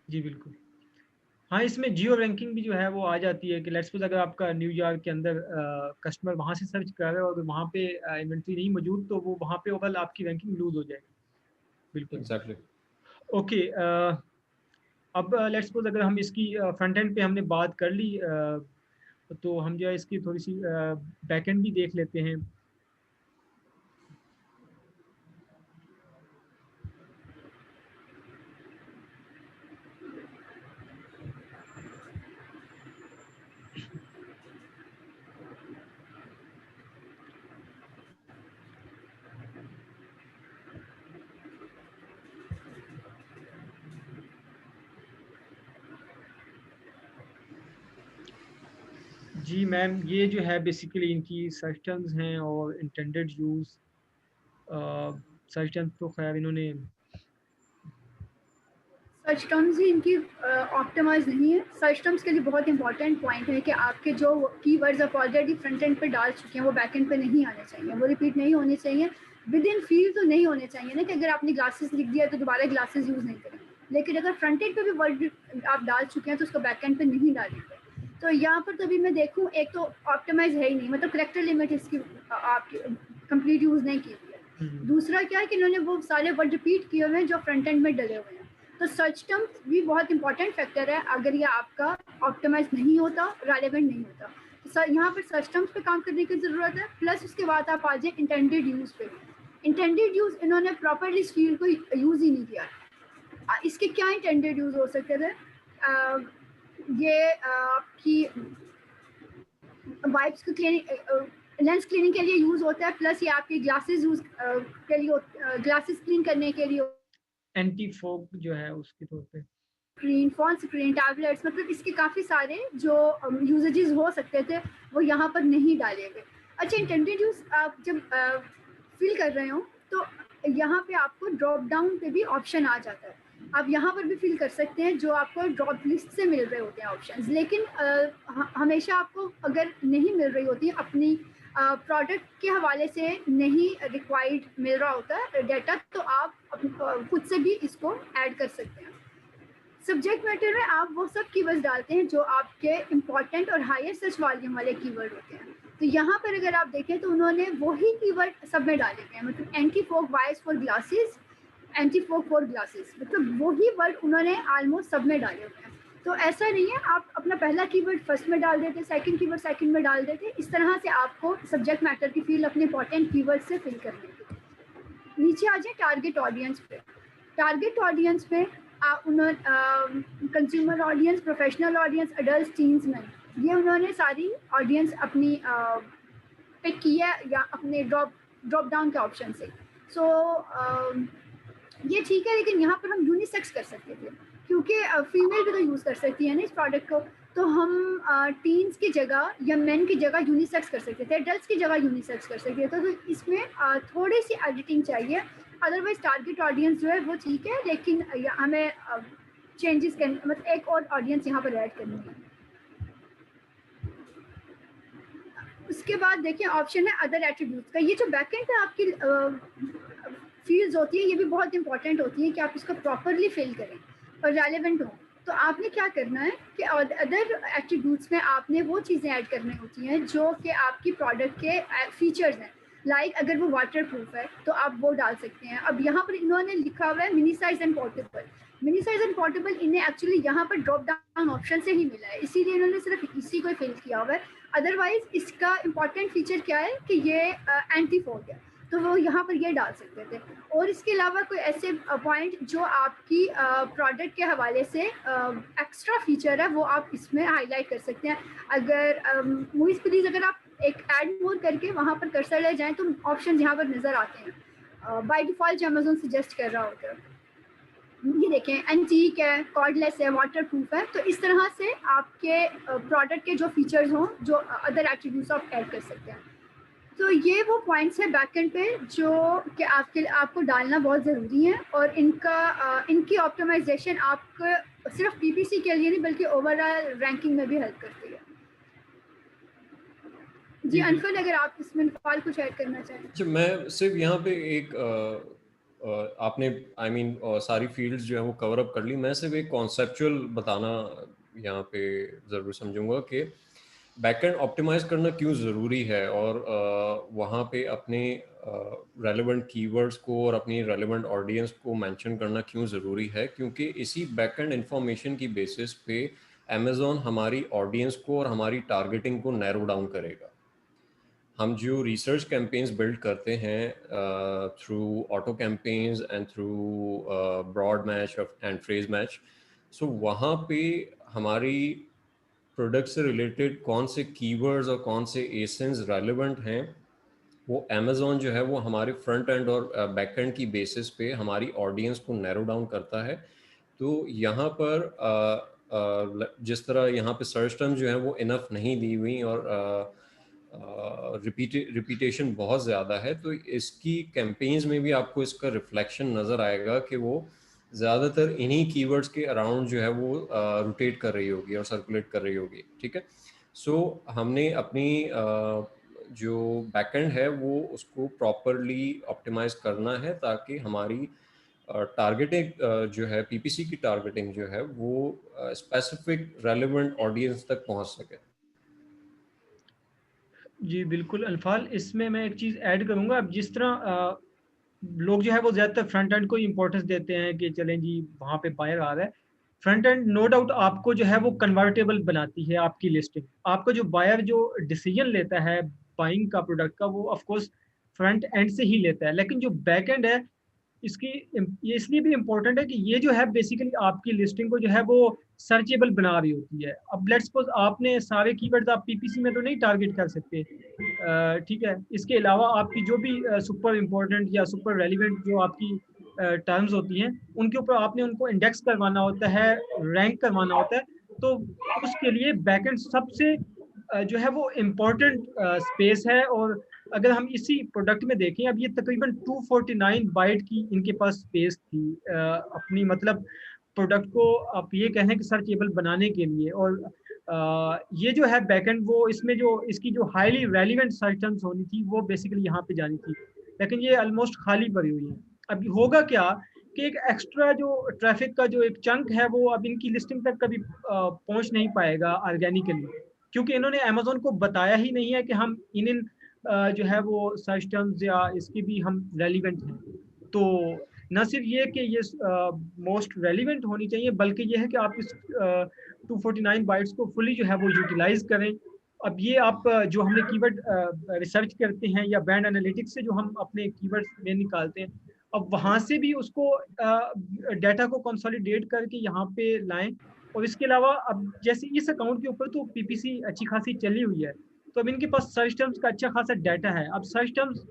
A: जी बिल्कुल। हाँ, इसमें जियो रैंकिंग भी जो है वो आ जाती है कि लेट्स सपोज अगर आपका न्यूयॉर्क के अंदर कस्टमर वहाँ से सर्च कर रहा है और वहाँ पे इन्वेंट्री नहीं मौजूद, तो वो वहाँ पे ओवरऑल आपकी रैंकिंग लूज हो जाएगी। बिल्कुल।
C: एग्जैक्टली।
A: ओके, अब लेट्स सपोज अगर हम इसकी फ्रंट एंड पे हमने बात कर ली, तो हम जो है इसकी थोड़ी सी बैक एंड भी देख लेते हैं। जी मैम, ये जो है बेसिकली इनकी सर्च टर्म्स हैं और इंटेंडेड यूज़। सर्च टर्म्स तो खैर इन्होंने
B: सर्च टर्म्स ही इनकी ऑप्टिमाइज नहीं है। सर्च टर्म्स के लिए बहुत इंपॉर्टेंट पॉइंट है कि आपके जो कीवर्ड्स आप ऑलरेडी फ्रंट एंड पे डाल चुके हैं वो बैक एंड पे नहीं आने चाहिए, वो रिपीट नहीं होने चाहिए, विद इन फील्ड तो नहीं होने चाहिए ना कि अगर आपने ग्लासेस लिख दिया तो दोबारा ग्लासेस यूज़ नहीं करें। लेकिन अगर फ्रंट एंड पे भी वर्ड आप डाल चुके हैं तो उसको बैक एंड पे नहीं डालेंगे। तो यहाँ पर तो अभी मैं देखूँ, एक तो ऑप्टिमाइज है ही नहीं, मतलब करेक्टर लिमिट इसकी आपकी कंप्लीट यूज़ नहीं की हुई है। दूसरा क्या है कि इन्होंने वो सारे वर्ड रिपीट किए हुए हैं जो फ्रंट एंड में डले हुए हैं। तो सर्च टर्म्स भी बहुत इंपॉर्टेंट फैक्टर है। अगर ये आपका ऑप्टिमाइज नहीं होता, रेलेवेंट नहीं होता, तो सर यहाँ पर सर्च टर्म्स पे काम करने की ज़रूरत है। प्लस उसके बाद आप आ जाए इंटेंडेड यूज़ पे। इंटेंडेड यूज़ इन्होंने प्रॉपरली इस फील्ड को यूज़ ही नहीं किया। इसके क्या इंटेंडेड यूज़ हो सकते थे? ये आपकी वाइप्स को क्लीनिंग, लेंस क्लीनिंग के लिए यूज़ होता है। प्लस ये आपकी ग्लासेस यूज़ के लिए, ग्लासेस क्लीन करने के लिए,
A: एंटी फोग जो है उसके तौर पे
B: स्क्रीन, फोन स्क्रीन, टैबलेट्स, मतलब इसके काफ़ी सारे जो यूजेजेस हो सकते थे वो यहाँ पर नहीं डाले गए। अच्छा, इंटेंडेड यूज़ आप जब फिल कर रहे हो तो यहाँ पे आपको ड्रॉप डाउन पे भी ऑप्शन आ जाता है। आप यहाँ पर भी फिल कर सकते हैं जो आपको ड्रॉप लिस्ट से मिल रहे होते हैं ऑप्शंस। लेकिन हमेशा आपको अगर नहीं मिल रही होती अपनी प्रोडक्ट के हवाले से नहीं रिक्वायर्ड मिल रहा होता डाटा, तो आप खुद से भी इसको ऐड कर सकते हैं। सब्जेक्ट मैटर में आप वो सब कीवर्ड्स डालते हैं जो आपके इम्पॉर्टेंट और हायर सर्च वॉल्यूम वाले कीवर्ड होते हैं। तो यहाँ पर अगर आप देखें तो उन्होंने वही कीवर्ड सब में डाले गए हैं, मतलब anti fog wise for glasses, anti fog for glasses, मतलब वही वर्ड उन्होंने ऑलमोस्ट सब में डाले हुए हैं। तो ऐसा नहीं है आप अपना पहला कीवर्ड फर्स्ट में डाल देते, सेकंड कीवर्ड सेकंड में डाल देते। इस तरह से आपको सब्जेक्ट मैटर की फील्ड अपने इंपॉर्टेंट कीवर्ड से फिल करनी है। नीचे आ जाए टारगेट ऑडियंस पे। टारगेट ऑडियंस पे उन्होंने consumer audience, professional audience, adult, teens में, ये उन्होंने सारी ऑडियंस अपनी पिक की है या अपने ड्रॉप डाउन के ऑप्शन से। सो ये ठीक है, लेकिन यहाँ पर हम यूनिसेक्स कर सकते थे क्योंकि फीमेल भी तो यूज़ कर सकती है ना इस प्रोडक्ट को। तो हम टीन्स की जगह या मेन की जगह यूनिसेक्स कर सकते थे, एडल्ट्स की जगह यूनिसेक्स कर सकते थे। तो इसमें थोड़ी सी एडिटिंग चाहिए। अदरवाइज टारगेट ऑडियंस जो है वो ठीक है, लेकिन हमें चेंजेस करने, मतलब एक और ऑडियंस यहाँ पर ऐड करनी है। उसके बाद देखिए ऑप्शन है अदर एट्रीब्यूट्स का। ये जो बैकएंड पे आपकी फील्ड्स होती है ये भी बहुत इंपॉर्टेंट होती है कि आप इसको प्रॉपरली फिल करें और रेलेवेंट हो। तो आपने क्या करना है कि अदर एट्रीब्यूट्स में आपने वो चीज़ें ऐड करनी होती हैं जो कि आपकी प्रोडक्ट के फीचर्स हैं। लाइक अगर वो वाटर प्रूफ है तो आप वो डाल सकते हैं। अब यहाँ पर इन्होंने लिखा हुआ है mini size and portable. Mini size and portable इन्हें एक्चुअली यहाँ पर ड्रॉप डाउन ऑप्शन से ही मिला है, इसीलिए इन्होंने सिर्फ इसी को फिल किया हुआ है। अदरवाइज इसका इंपॉर्टेंट फीचर क्या है कि ये एंटी फॉग है, तो वो यहाँ पर ये डाल सकते थे। और इसके अलावा कोई ऐसे पॉइंट जो आपकी प्रोडक्ट के हवाले से एक्स्ट्रा फीचर है वो आप इसमें हाईलाइट कर सकते हैं। अगर मूवीज प्लीज अगर आप एक ऐड मोर करके वहाँ पर कर्सर ले जाएं तो ऑप्शन यहाँ पर नज़र आते हैं बाय डिफ़ॉल्ट जो अमेज़न सजेस्ट कर रहा होता है। ये देखें एंटीक है, कॉर्डलेस है, वाटर प्रूफ है। तो इस तरह से आपके प्रोडक्ट के जो फीचर्स हों जो अदर एट्रीब्यूट्स आप ऐड कर सकते हैं। तो ये वो पॉइंट्स है बैकएंड पे जो कि आपको डालना बहुत ज़रूरी है और इनकी ऑप्टिमाइजेशन आपको सिर्फ पीपीसी के लिए नहीं बल्कि ओवरऑल रैंकिंग में भी हेल्प करती है। जी अनफल, अगर आप इसमें फाल कुछ ऐड करना चाहें।
C: अच्छा, मैं सिर्फ यहाँ पे एक आपने सारी फील्ड्स जो है वो कवर अप कर ली। मैं सिर्फ एक कॉन्सेप्चुअल बताना यहाँ पे ज़रूर समझूंगा कि बैकएंड ऑप्टिमाइज करना क्यों ज़रूरी है और वहाँ पे अपने रेलेवेंट कीवर्ड्स को और अपनी रेलेवेंट ऑडियंस को मेंशन करना क्यों ज़रूरी है, क्योंकि इसी बैकएंड इंफॉर्मेशन की बेसिस पे अमेज़ॉन हमारी ऑडियंस को और हमारी टारगेटिंग को नैरो डाउन करेगा। हम जो रिसर्च कैंपेन्स बिल्ड करते हैं through auto campaigns and through broad match and phrase match, so वहाँ पे हमारी प्रोडक्ट से रिलेटेड कौन से कीवर्ड्स और कौन से एसेंस रेलेवेंट हैं वो अमेज़ॉन जो है वो हमारे फ्रंट एंड और बैक एंड की बेसिस पे हमारी ऑडियंस को नैरो डाउन करता है। तो यहाँ पर जिस तरह यहाँ पे सर्च टर्म जो है वो इनफ नहीं दी हुई और रिपीटेशन बहुत ज़्यादा है, तो इसकी कैंपेन्स में भी आपको इसका रिफ्लेक्शन नज़र आएगा कि वो ज़्यादातर इन्हीं कीवर्ड्स के अराउंड जो है वो रोटेट कर रही होगी और सर्कुलेट कर रही होगी। ठीक है, सो हमने अपनी जो बैकएंड है वो उसको प्रॉपरली ऑप्टिमाइज करना है ताकि हमारी टारगेटिंग जो है पीपीसी की टारगेटिंग जो है वो स्पेसिफिक रेलेवेंट ऑडियंस तक पहुंच सके।
A: जी बिल्कुल अल्फाल, इसमें मैं एक चीज़ ऐड करूँगा। अब जिस तरह लोग जो है वो ज़्यादातर फ्रंट एंड को इंपॉर्टेंस देते हैं कि चलें जी वहाँ पे बायर आ रहा है। फ्रंट एंड नो डाउट आपको जो है वो कन्वर्टेबल बनाती है आपकी लिस्टिंग। आपको जो बायर जो डिसीजन लेता है बाइंग का प्रोडक्ट का, वो ऑफ कोर्स फ्रंट एंड से ही लेता है। लेकिन जो बैक एंड है इसकी ये इसलिए भी इम्पोर्टेंट है कि ये जो है बेसिकली आपकी लिस्टिंग को जो है वो सर्चेबल बना रही होती है। अब लेट्स सपोज आपने सारे कीवर्ड्स आप पीपीसी में तो नहीं टारगेट कर सकते, ठीक है। इसके अलावा आपकी जो भी सुपर इम्पोर्टेंट या सुपर रेलिवेंट जो आपकी टर्म्स होती हैं उनके ऊपर आपने उनको इंडेक्स करवाना होता है, रैंक करवाना होता है। तो उसके लिए बैकएंड सबसे जो है वो इम्पोर्टेंट स्पेस है। और अगर हम इसी प्रोडक्ट में देखें, अब ये तकरीबन 249 बाइट की इनके पास स्पेस थी अपनी मतलब प्रोडक्ट को आप ये कहें कि सर्चेबल बनाने के लिए। और ये जो है बैकएंड वो इसमें जो इसकी जो हाईली रेलिवेंट सर्च टर्म्स होनी थी वो बेसिकली यहाँ पे जानी थी, लेकिन ये ऑलमोस्ट खाली पड़ी हुई है। अब होगा क्या कि एक एक्स्ट्रा जो ट्रैफिक का जो एक चंक है वो अब इनकी लिस्टिंग तक कभी पहुँच नहीं पाएगा ऑर्गेनिकली, क्योंकि इन्होंने अमेज़न को बताया ही नहीं है कि हम इन जो है वो सर्च टर्म्स या इसकी भी हम रेलिवेंट हैं। तो न सिर्फ ये कि ये मोस्ट रेलिवेंट होनी चाहिए, बल्कि ये है कि आप इस 249 बाइट्स को फुली जो है वो यूटिलाइज करें। अब ये आप जो हमने कीवर्ड रिसर्च करते हैं या ब्रांड एनालिटिक्स से जो हम अपने कीवर्ड्स में निकालते हैं, अब वहाँ से भी उसको डाटा को कंसोलिडेट करके यहाँ पे लाएं। और इसके अलावा अब जैसे इस अकाउंट के ऊपर तो पीपीसी अच्छी खासी चली हुई है, तो अब इनके पास सर्च टर्म्स का अच्छा खासा डाटा है। अब सर्च टर्म्स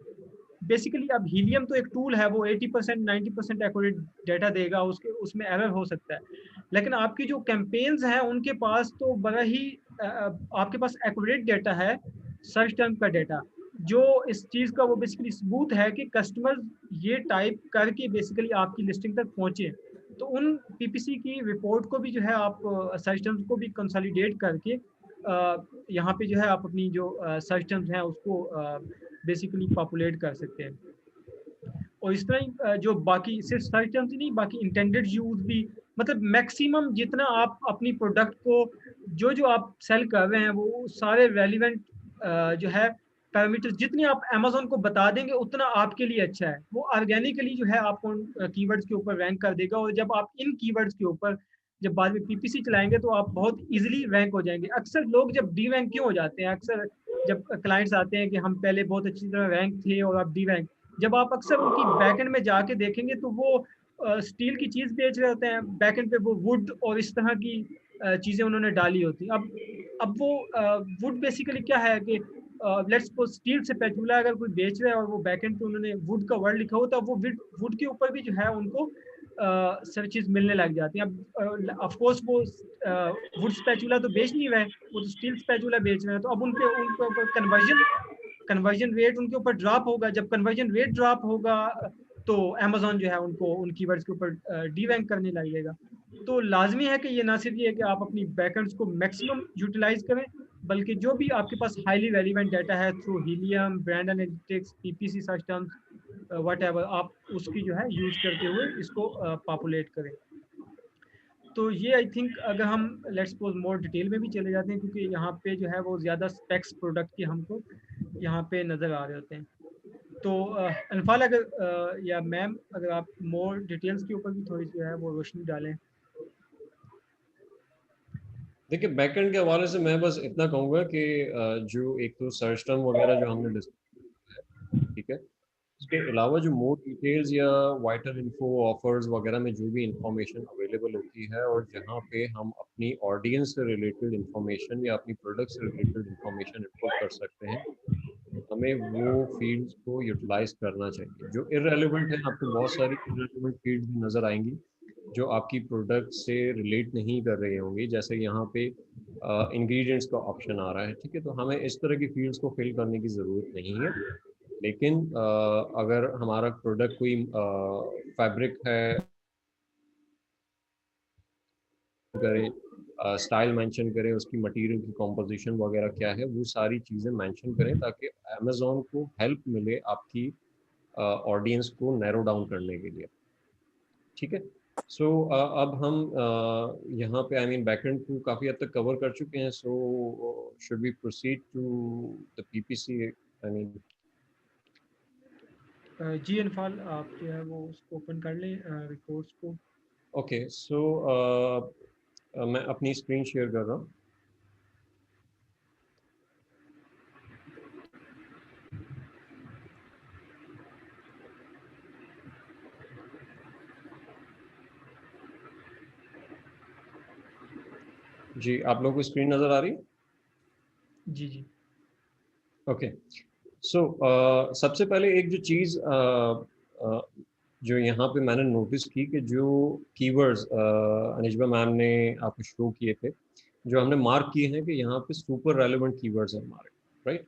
A: बेसिकली अब हीलियम तो एक टूल है, वो 80% 90% एक्यूरेट डाटा देगा, उसमें एरर हो सकता है। लेकिन आपकी जो कैंपेन्स हैं उनके पास तो बड़ा ही आपके पास एक्यूरेट डाटा है, सर्च टर्म का डाटा, जो इस चीज़ का वो बेसिकली सबूत है कि कस्टमर्स ये टाइप करके बेसिकली आपकी लिस्टिंग तक पहुँचे। तो उन पीपीसी की रिपोर्ट को भी जो है आप सर्च टर्म्स को भी कंसोलिडेट करके यहाँ पे जो है आप अपनी जो सर्च टर्म्स हैं उसको बेसिकली पॉपुलेट कर सकते हैं। और इस तरह ही जो बाकी सिर्फ सर्च टर्म्स ही नहीं, बाकी इंटेंडेड यूज भी, मतलब मैक्सिमम जितना आप अपनी प्रोडक्ट को जो जो आप सेल कर रहे हैं वो सारे रेलिवेंट जो है पैरामीटर्स जितने आप अमेज़न को बता देंगे उतना आपके लिए अच्छा है। वो ऑर्गेनिकली जो है आपको कीवर्ड्स के ऊपर रैंक कर देगा, और जब आप इन कीवर्ड्स के ऊपर जब बाद में पीपीसी चलाएंगे तो आप बहुत इजीली रैंक हो जाएंगे। अक्सर लोग जब डी रैंक क्यों हो जाते हैं, अक्सर जब क्लाइंट्स आते हैं कि हम पहले बहुत अच्छी तरह रैंक थे और अब डी रैंक, जब आप अक्सर उनकी बैकएंड में जाके देखेंगे तो वो स्टील की चीज़ बेच रहे होते हैं, बैकएंड पे वो वुड और इस तरह की चीज़ें उन्होंने डाली होती हैं। अब वो वुड बेसिकली क्या है कि लेट्स सपोज स्टील से पैचूला अगर कोई बेच रहा है और वो बैकएंड पे उन्होंने वुड का वर्ड लिखा होता है, वो वुड के ऊपर भी जो है उनको सर्चेज मिलने लग जाती हैं। अब ऑफ कोर्स वो वुड स्पैचुला तो बेच नहीं रहे, वो तो स्टील स्पैचुला बेच रहे हैं, तो अब उनके ऊपर कन्वर्जन रेट उनके ऊपर ड्रॉप होगा। जब कन्वर्जन रेट ड्रॉप होगा तो अमेज़न जो है उनको उन कीवर्ड्स के ऊपर डी रैंक करने लगेगा। तो लाजमी है कि ये ना सिर्फ ये है कि आप अपनी बैकएंड्स को मैक्सिमम यूटिलाइज करें, बल्कि जो भी आपके पास हाईली रेलिवेंट डाटा है through helium, brand analytics, PPC search terms, whatever, आप उसकी जो है यूज करते हुए इसको पॉपुलेट करें। तो ये आई थिंक अगर हम लेट्स सपोज मोर डिटेल में भी चले जाते हैं, क्योंकि यहाँ पे जो है वो ज़्यादा स्पेक्स प्रोडक्ट के हमको यहाँ पे नज़र आ रहे होते हैं। तो अनफाल अगर या मैम अगर आप मोर डिटेल्स के ऊपर भी थोड़ी जो है वो रोशनी डालें।
C: देखिए बैकएंड के हवाले से मैं बस इतना कहूँगा कि जो एक तो सर्च टर्म वगैरह जो हमने डिस्कस, ठीक है, इसके अलावा जो मोर डिटेल्स या वाइटर इन्फो ऑफर्स वगैरह में जो भी इंफॉर्मेशन अवेलेबल होती है और जहाँ पे हम अपनी ऑडियंस से रिलेटेड इंफॉर्मेशन या अपनी प्रोडक्ट से रिलेटेड इंफॉर्मेशन इनपुट कर सकते हैं, हमें वो फील्ड्स को यूटिलाइज करना चाहिए। जो इररेलेवेंट है, आपको बहुत सारी इररेलेवेंट फील्ड्स भी नज़र आएंगी जो आपकी प्रोडक्ट से रिलेट नहीं कर रहे होंगे, जैसे यहाँ पे इंग्रेडिएंट्स का ऑप्शन आ रहा है, ठीक है, तो हमें इस तरह की फील्ड्स को फिल करने की ज़रूरत नहीं है। लेकिन अगर हमारा प्रोडक्ट कोई फैब्रिक है करें, स्टाइल मेंशन करें, उसकी मटेरियल की कॉम्पोजिशन वगैरह क्या है, वो सारी चीज़ें मेंशन करें ताकि अमेज़ॉन को हेल्प मिले आपकी ऑडियंस को नैरो डाउन करने के लिए, ठीक है। सो अब हम यहाँ पे आई मीन बैकएंड को काफ़ी हद तक कवर कर चुके हैं। So should we proceed to the PPC, I mean.
A: जी अनफाल आप जो है वो उसको ओपन कर लें रिपोर्ट्स को।
C: ओके, सो मैं अपनी स्क्रीन शेयर कर रहा हूँ। जी, आप लोगों को स्क्रीन नज़र आ रही है?
A: जी जी
C: ओके, सो सबसे पहले एक जो चीज़ जो यहाँ पे मैंने नोटिस की कि जो कीवर्ड्स अनिजबा मैम ने आपको शो किए थे, जो हमने मार्क किए हैं कि यहाँ पे सुपर रेलेवेंट कीवर्ड्स हैं हमारे, राइट।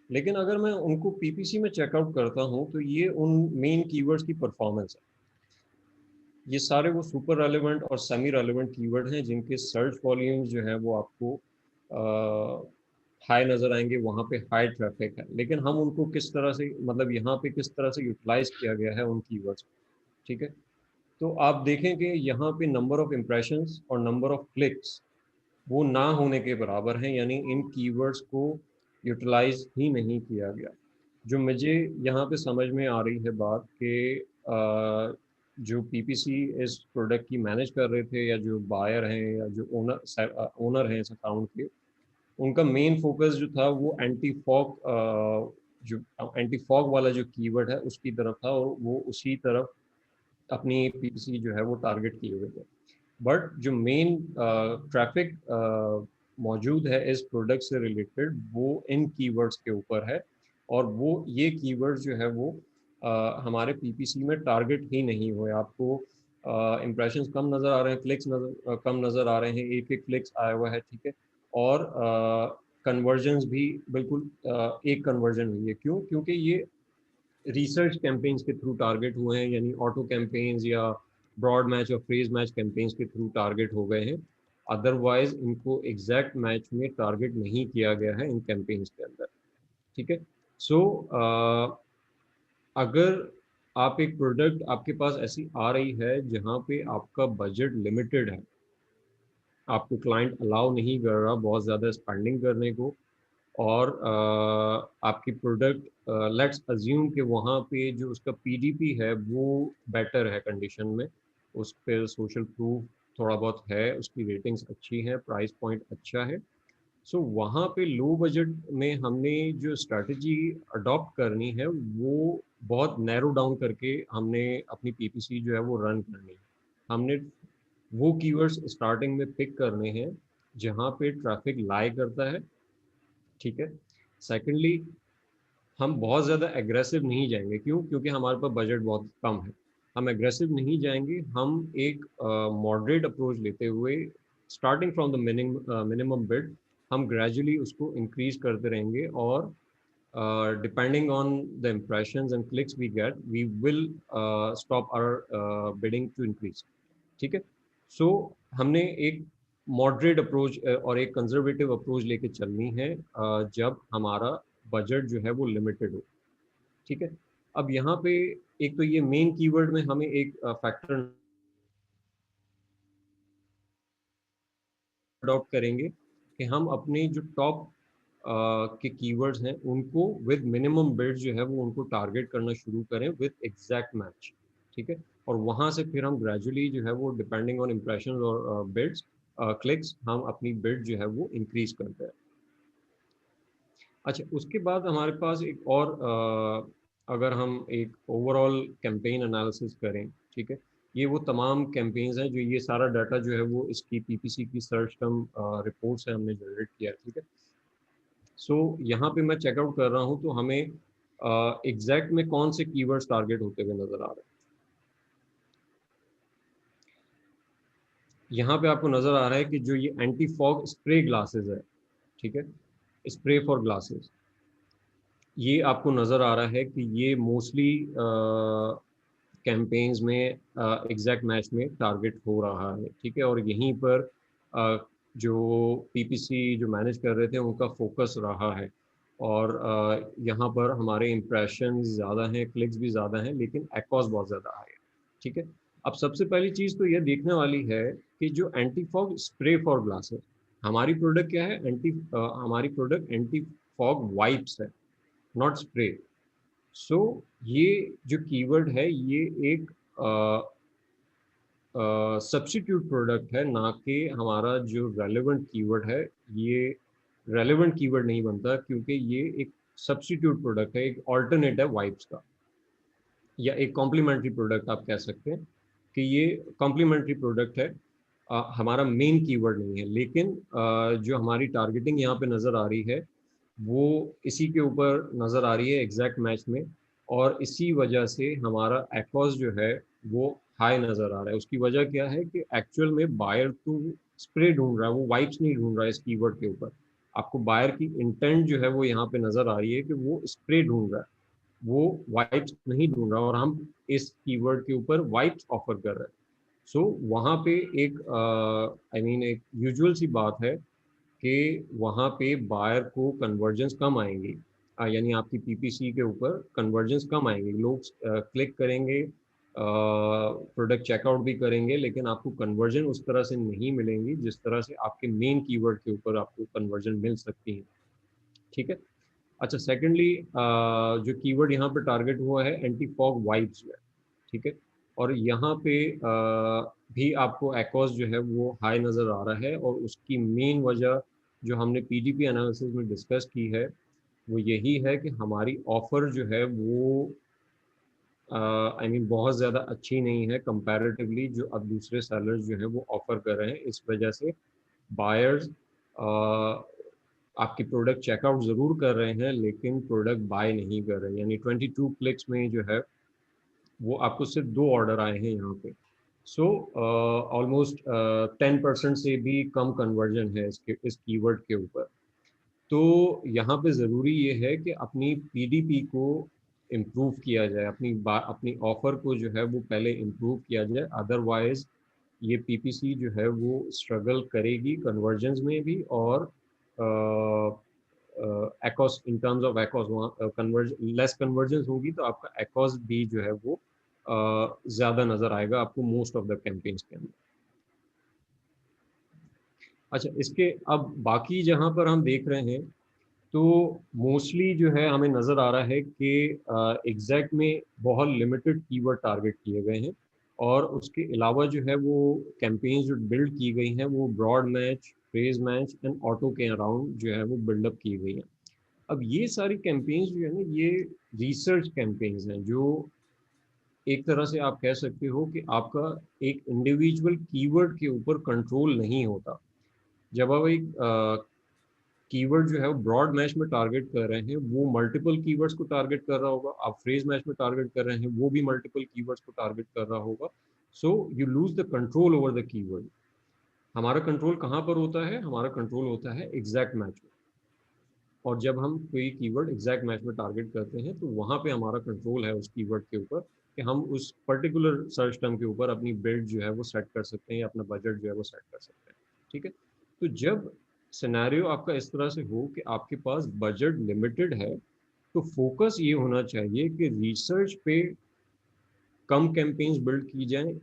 C: लेकिन अगर मैं उनको पीपीसी में चेकआउट करता हूँ तो ये उन मेन कीवर्ड्स की परफॉर्मेंस है। ये सारे वो सुपर रेलेवेंट और सेमी रेलेवेंट कीवर्ड हैं जिनके सर्च वॉल्यूम्स जो है वो आपको हाई नज़र आएंगे, वहाँ पे हाई ट्रैफिक है। लेकिन हम उनको किस तरह से, मतलब यहाँ पे किस तरह से यूटिलाइज किया गया है उन कीवर्ड्स, ठीक है। तो आप देखें कि यहाँ पे नंबर ऑफ इम्प्रेशंस और नंबर ऑफ क्लिक्स वो ना होने के बराबर हैं, यानी इन कीवर्ड्स को यूटिलाइज ही नहीं किया गया। जो मुझे यहाँ पे समझ में आ रही है बात कि जो पीपीसी इस प्रोडक्ट की मैनेज कर रहे थे, या जो बायर हैं या जो ओनर हैं इस अकाउंट के, उनका मेन फोकस जो था वो एंटी फॉग, जो एंटी फॉग वाला जो कीवर्ड है उसकी तरफ था, और वो उसी तरफ अपनी पीपीसी जो है वो टारगेट किए हुए थे। बट जो मेन ट्रैफिक मौजूद है इस प्रोडक्ट से रिलेटेड वो इन कीवर्ड्स के ऊपर है, और वो ये कीवर्ड्स जो है वो हमारे पीपीसी में टारगेट ही नहीं हुए। आपको इम्प्रेशंस कम नज़र आ रहे हैं, क्लिक्स कम नज़र आ रहे हैं, एक एक क्लिक्स आया हुआ है, ठीक है, और कन्वर्जन्स भी बिल्कुल एक कन्वर्जन हुई है। क्यों? क्योंकि ये रिसर्च कैंपेन्स के थ्रू टारगेट हुए हैं, यानी ऑटो कैंपेन्स या ब्रॉड मैच और फ्रेज मैच कैंपेन्स के थ्रू टारगेट हो गए हैं। अदरवाइज इनको एग्जैक्ट मैच में टारगेट नहीं किया गया है इन कैंपेन्स के अंदर, ठीक है। सो अगर आप एक प्रोडक्ट आपके पास ऐसी आ रही है जहाँ पे आपका बजट लिमिटेड है, आपको क्लाइंट अलाउ नहीं कर रहा बहुत ज़्यादा स्पेंडिंग करने को, और आपकी प्रोडक्ट लेट्स अज्यूम कि वहाँ पे जो उसका पीडीपी है वो बेटर है कंडीशन में, उस पर सोशल प्रूफ थोड़ा बहुत है, उसकी रेटिंग्स अच्छी हैं, प्राइस पॉइंट अच्छा है। सो वहाँ पे लो बजट में हमने जो स्ट्रैटेजी अडॉप्ट करनी है वो बहुत नैरो डाउन करके हमने अपनी पीपीसी जो है वो रन करनी है। हमने वो कीवर्ड्स स्टार्टिंग में पिक करने हैं जहाँ पे ट्रैफिक लाई करता है, ठीक है। सेकेंडली, हम बहुत ज़्यादा एग्रेसिव नहीं जाएंगे, क्यों? क्योंकि हमारे पास बजट बहुत कम है। हम एग्रेसिव नहीं जाएंगे, हम एक मॉडरेट अप्रोच लेते हुए starting from the minimum bid हम ग्रेजुअली उसको इंक्रीज करते रहेंगे, और depending on the impressions and clicks we get we will stop our bidding to increase, ठीक है। सो हमने एक मॉडरेट अप्रोच और एक कंजर्वेटिव अप्रोच लेके चलनी है जब हमारा बजट जो है वो लिमिटेड हो, ठीक है। अब यहाँ पे एक तो ये मेन कीवर्ड में हमें एक फैक्टर अडॉप्ट करेंगे कि हम अपने जो टॉप के कीवर्ड्स हैं उनको विद मिनिमम बिड जो है वो उनको टारगेट करना शुरू करें विद एग्जैक्ट मैच, ठीक है। और वहाँ से फिर हम ग्रेजुअली जो है वो डिपेंडिंग ऑन इम्प्रेशन और बिड्स क्लिक्स हम अपनी बिड जो है वो इंक्रीज करते हैं। अच्छा, उसके बाद हमारे पास एक और अगर हम एक ओवरऑल कैंपेन एनालिसिस करें, ठीक है, ये वो तमाम कैंपेन्स हैं जो ये सारा डाटा जो है वो इसकी पीपीसी की सर्च टर्म रिपोर्ट से हमने जनरेट किया है, ठीक है। सो यहाँ पे मैं चेकआउट कर रहा हूँ तो हमें एग्जैक्ट में कौन से कीवर्ड्स टारगेट होते हुए नजर आ रहे हैं। यहाँ पे आपको नजर आ रहा है कि जो ये एंटी फॉग स्प्रे ग्लासेस है, ठीक है, स्प्रे फॉर ग्लासेस, ये आपको नज़र आ रहा है कि ये मोस्टली कैंपेन्स में एग्जैक्ट मैच में टारगेट हो रहा है, ठीक है। और यहीं पर जो पीपीसी जो मैनेज कर रहे थे उनका फोकस रहा है, और यहाँ पर हमारे इम्प्रेशन ज़्यादा हैं, क्लिक्स भी ज़्यादा हैं, लेकिन एक्ॉस बहुत ज़्यादा आए, ठीक है। अब सबसे पहली चीज़ तो ये देखने वाली है कि जो anti fog spray for glasses, हमारी प्रोडक्ट क्या है? हमारी प्रोडक्ट एंटी फॉग वाइप्स है, नॉट स्प्रे। सो ये जो कीवर्ड है ये एक सब्स्टिट्यूट प्रोडक्ट है, ना कि हमारा जो रेलेवेंट कीवर्ड है। ये रेलेवेंट कीवर्ड नहीं बनता क्योंकि ये एक सब्स्टिट्यूट प्रोडक्ट है, एक ऑल्टरनेट है वाइप्स का, या एक कॉम्प्लीमेंट्री प्रोडक्ट आप कह सकते हैं कि ये कॉम्प्लीमेंट्री प्रोडक्ट है। हमारा मेन कीवर्ड नहीं है, लेकिन जो हमारी टारगेटिंग यहाँ पे नज़र आ रही है वो इसी के ऊपर नज़र आ रही है एग्जैक्ट मैच में, और इसी वजह से हमारा एक्ॉस जो है वो हाई नज़र आ रहा है। उसकी वजह क्या है कि एक्चुअल में बायर तो स्प्रे ढूंढ रहा है, वो वाइप्स नहीं ढूंढ रहा है इस कीवर्ड के ऊपर। आपको बायर की इंटेंट जो है वो यहाँ पे नज़र आ रही है कि वो स्प्रे ढूंढ रहा है, वो वाइप्स नहीं ढूंढ रहा, और हम इस कीवर्ड के ऊपर वाइप्स ऑफर कर रहे हैं। सो वहाँ पे एक एक यूजुअल सी बात है कि वहाँ पे बायर को कन्वर्जेंस कम आएंगी, यानी आपकी पीपीसी के ऊपर कन्वर्जेंस कम आएंगे, लोग क्लिक करेंगे, प्रोडक्ट चेकआउट भी करेंगे, लेकिन आपको कन्वर्जन उस तरह से नहीं मिलेंगी जिस तरह से आपके मेन कीवर्ड के ऊपर आपको कन्वर्जन मिल सकती है, ठीक है। अच्छा, सेकेंडली जो कीवर्ड यहाँ पे टारगेट हुआ है एंटी फॉग वाइप्स है, ठीक है। और यहाँ पे भी आपको एक्ॉस जो है वो हाई नज़र आ रहा है, और उसकी मेन वजह जो हमने पीडीपी एनालिसिस में डिस्कस की है वो यही है कि हमारी ऑफ़र जो है वो बहुत ज़्यादा अच्छी नहीं है कंपैरेटिवली जो अब दूसरे सेलर्स जो है वो ऑफ़र कर रहे हैं। इस वजह से बायर्स आपकी प्रोडक्ट चेकआउट ज़रूर कर रहे हैं लेकिन प्रोडक्ट बाय नहीं कर रहे हैं, यानी 22 क्लिक्स में जो है वो आपको सिर्फ 2 ऑर्डर आए हैं यहाँ पे। सो ऑलमोस्ट 10% से भी कम कन्वर्जन है इस कीवर्ड के ऊपर। तो यहाँ पे ज़रूरी ये है कि अपनी पीडीपी को इम्प्रूव किया जाए, अपनी ऑफ़र को जो है वो पहले इम्प्रूव किया जाए, अदरवाइज़ ये पीपीसी जो है वो स्ट्रगल करेगी कन्वर्जन्स में भी, और एक्ॉस इन टर्म्स ऑफ एक्ॉस वहाँ लेस कन्वर्जन्स होगी तो आपका एक्ॉस भी जो है वो ज़्यादा नज़र आएगा आपको मोस्ट ऑफ द कैंपेन्स के अंदर। अच्छा, इसके अब बाकी जहाँ पर हम देख रहे हैं तो मोस्टली जो है हमें नज़र आ रहा है कि एग्जैक्ट में बहुत लिमिटेड कीवर्ड टारगेट किए गए हैं, और उसके अलावा जो है वो कैंपेन्स जो बिल्ड की गई हैं वो broad match, phrase match and auto के अराउंड जो है वो बिल्डअप की गई हैं। अब ये सारी कैंपेन्स जो है ना, ये रिसर्च कैंपेन्स हैं, जो एक तरह से आप कह सकते हो कि आपका एक इंडिविजुअल कीवर्ड के ऊपर कंट्रोल नहीं होता। जब आप एक कीवर्ड जो है वो ब्रॉड मैच में टारगेट कर रहे हैं, वो मल्टीपल कीवर्ड्स को टारगेट कर रहा होगा। आप फ्रेज मैच में टारगेट कर रहे हैं, वो भी मल्टीपल कीवर्ड्स को टारगेट कर रहा होगा। So you lose the control over the keyword. हमारा कंट्रोल कहाँ पर होता है? हमारा कंट्रोल होता है एग्जैक्ट मैच में। और जब हम कोई कीवर्ड एग्जैक्ट मैच में टारगेट करते हैं तो वहाँ पे हमारा कंट्रोल है उस कीवर्ड के ऊपर, कि हम उस पर्टिकुलर सर्च टर्म के ऊपर अपनी बिल्ड जो है वो सेट कर सकते हैं, या अपना बजट जो है वो सेट कर सकते हैं। ठीक है, तो जब सिनेरियो आपका इस तरह से हो कि आपके पास बजट लिमिटेड है, तो फोकस ये होना चाहिए कि रिसर्च पे कम कैंपेन्स बिल्ड की जाएं,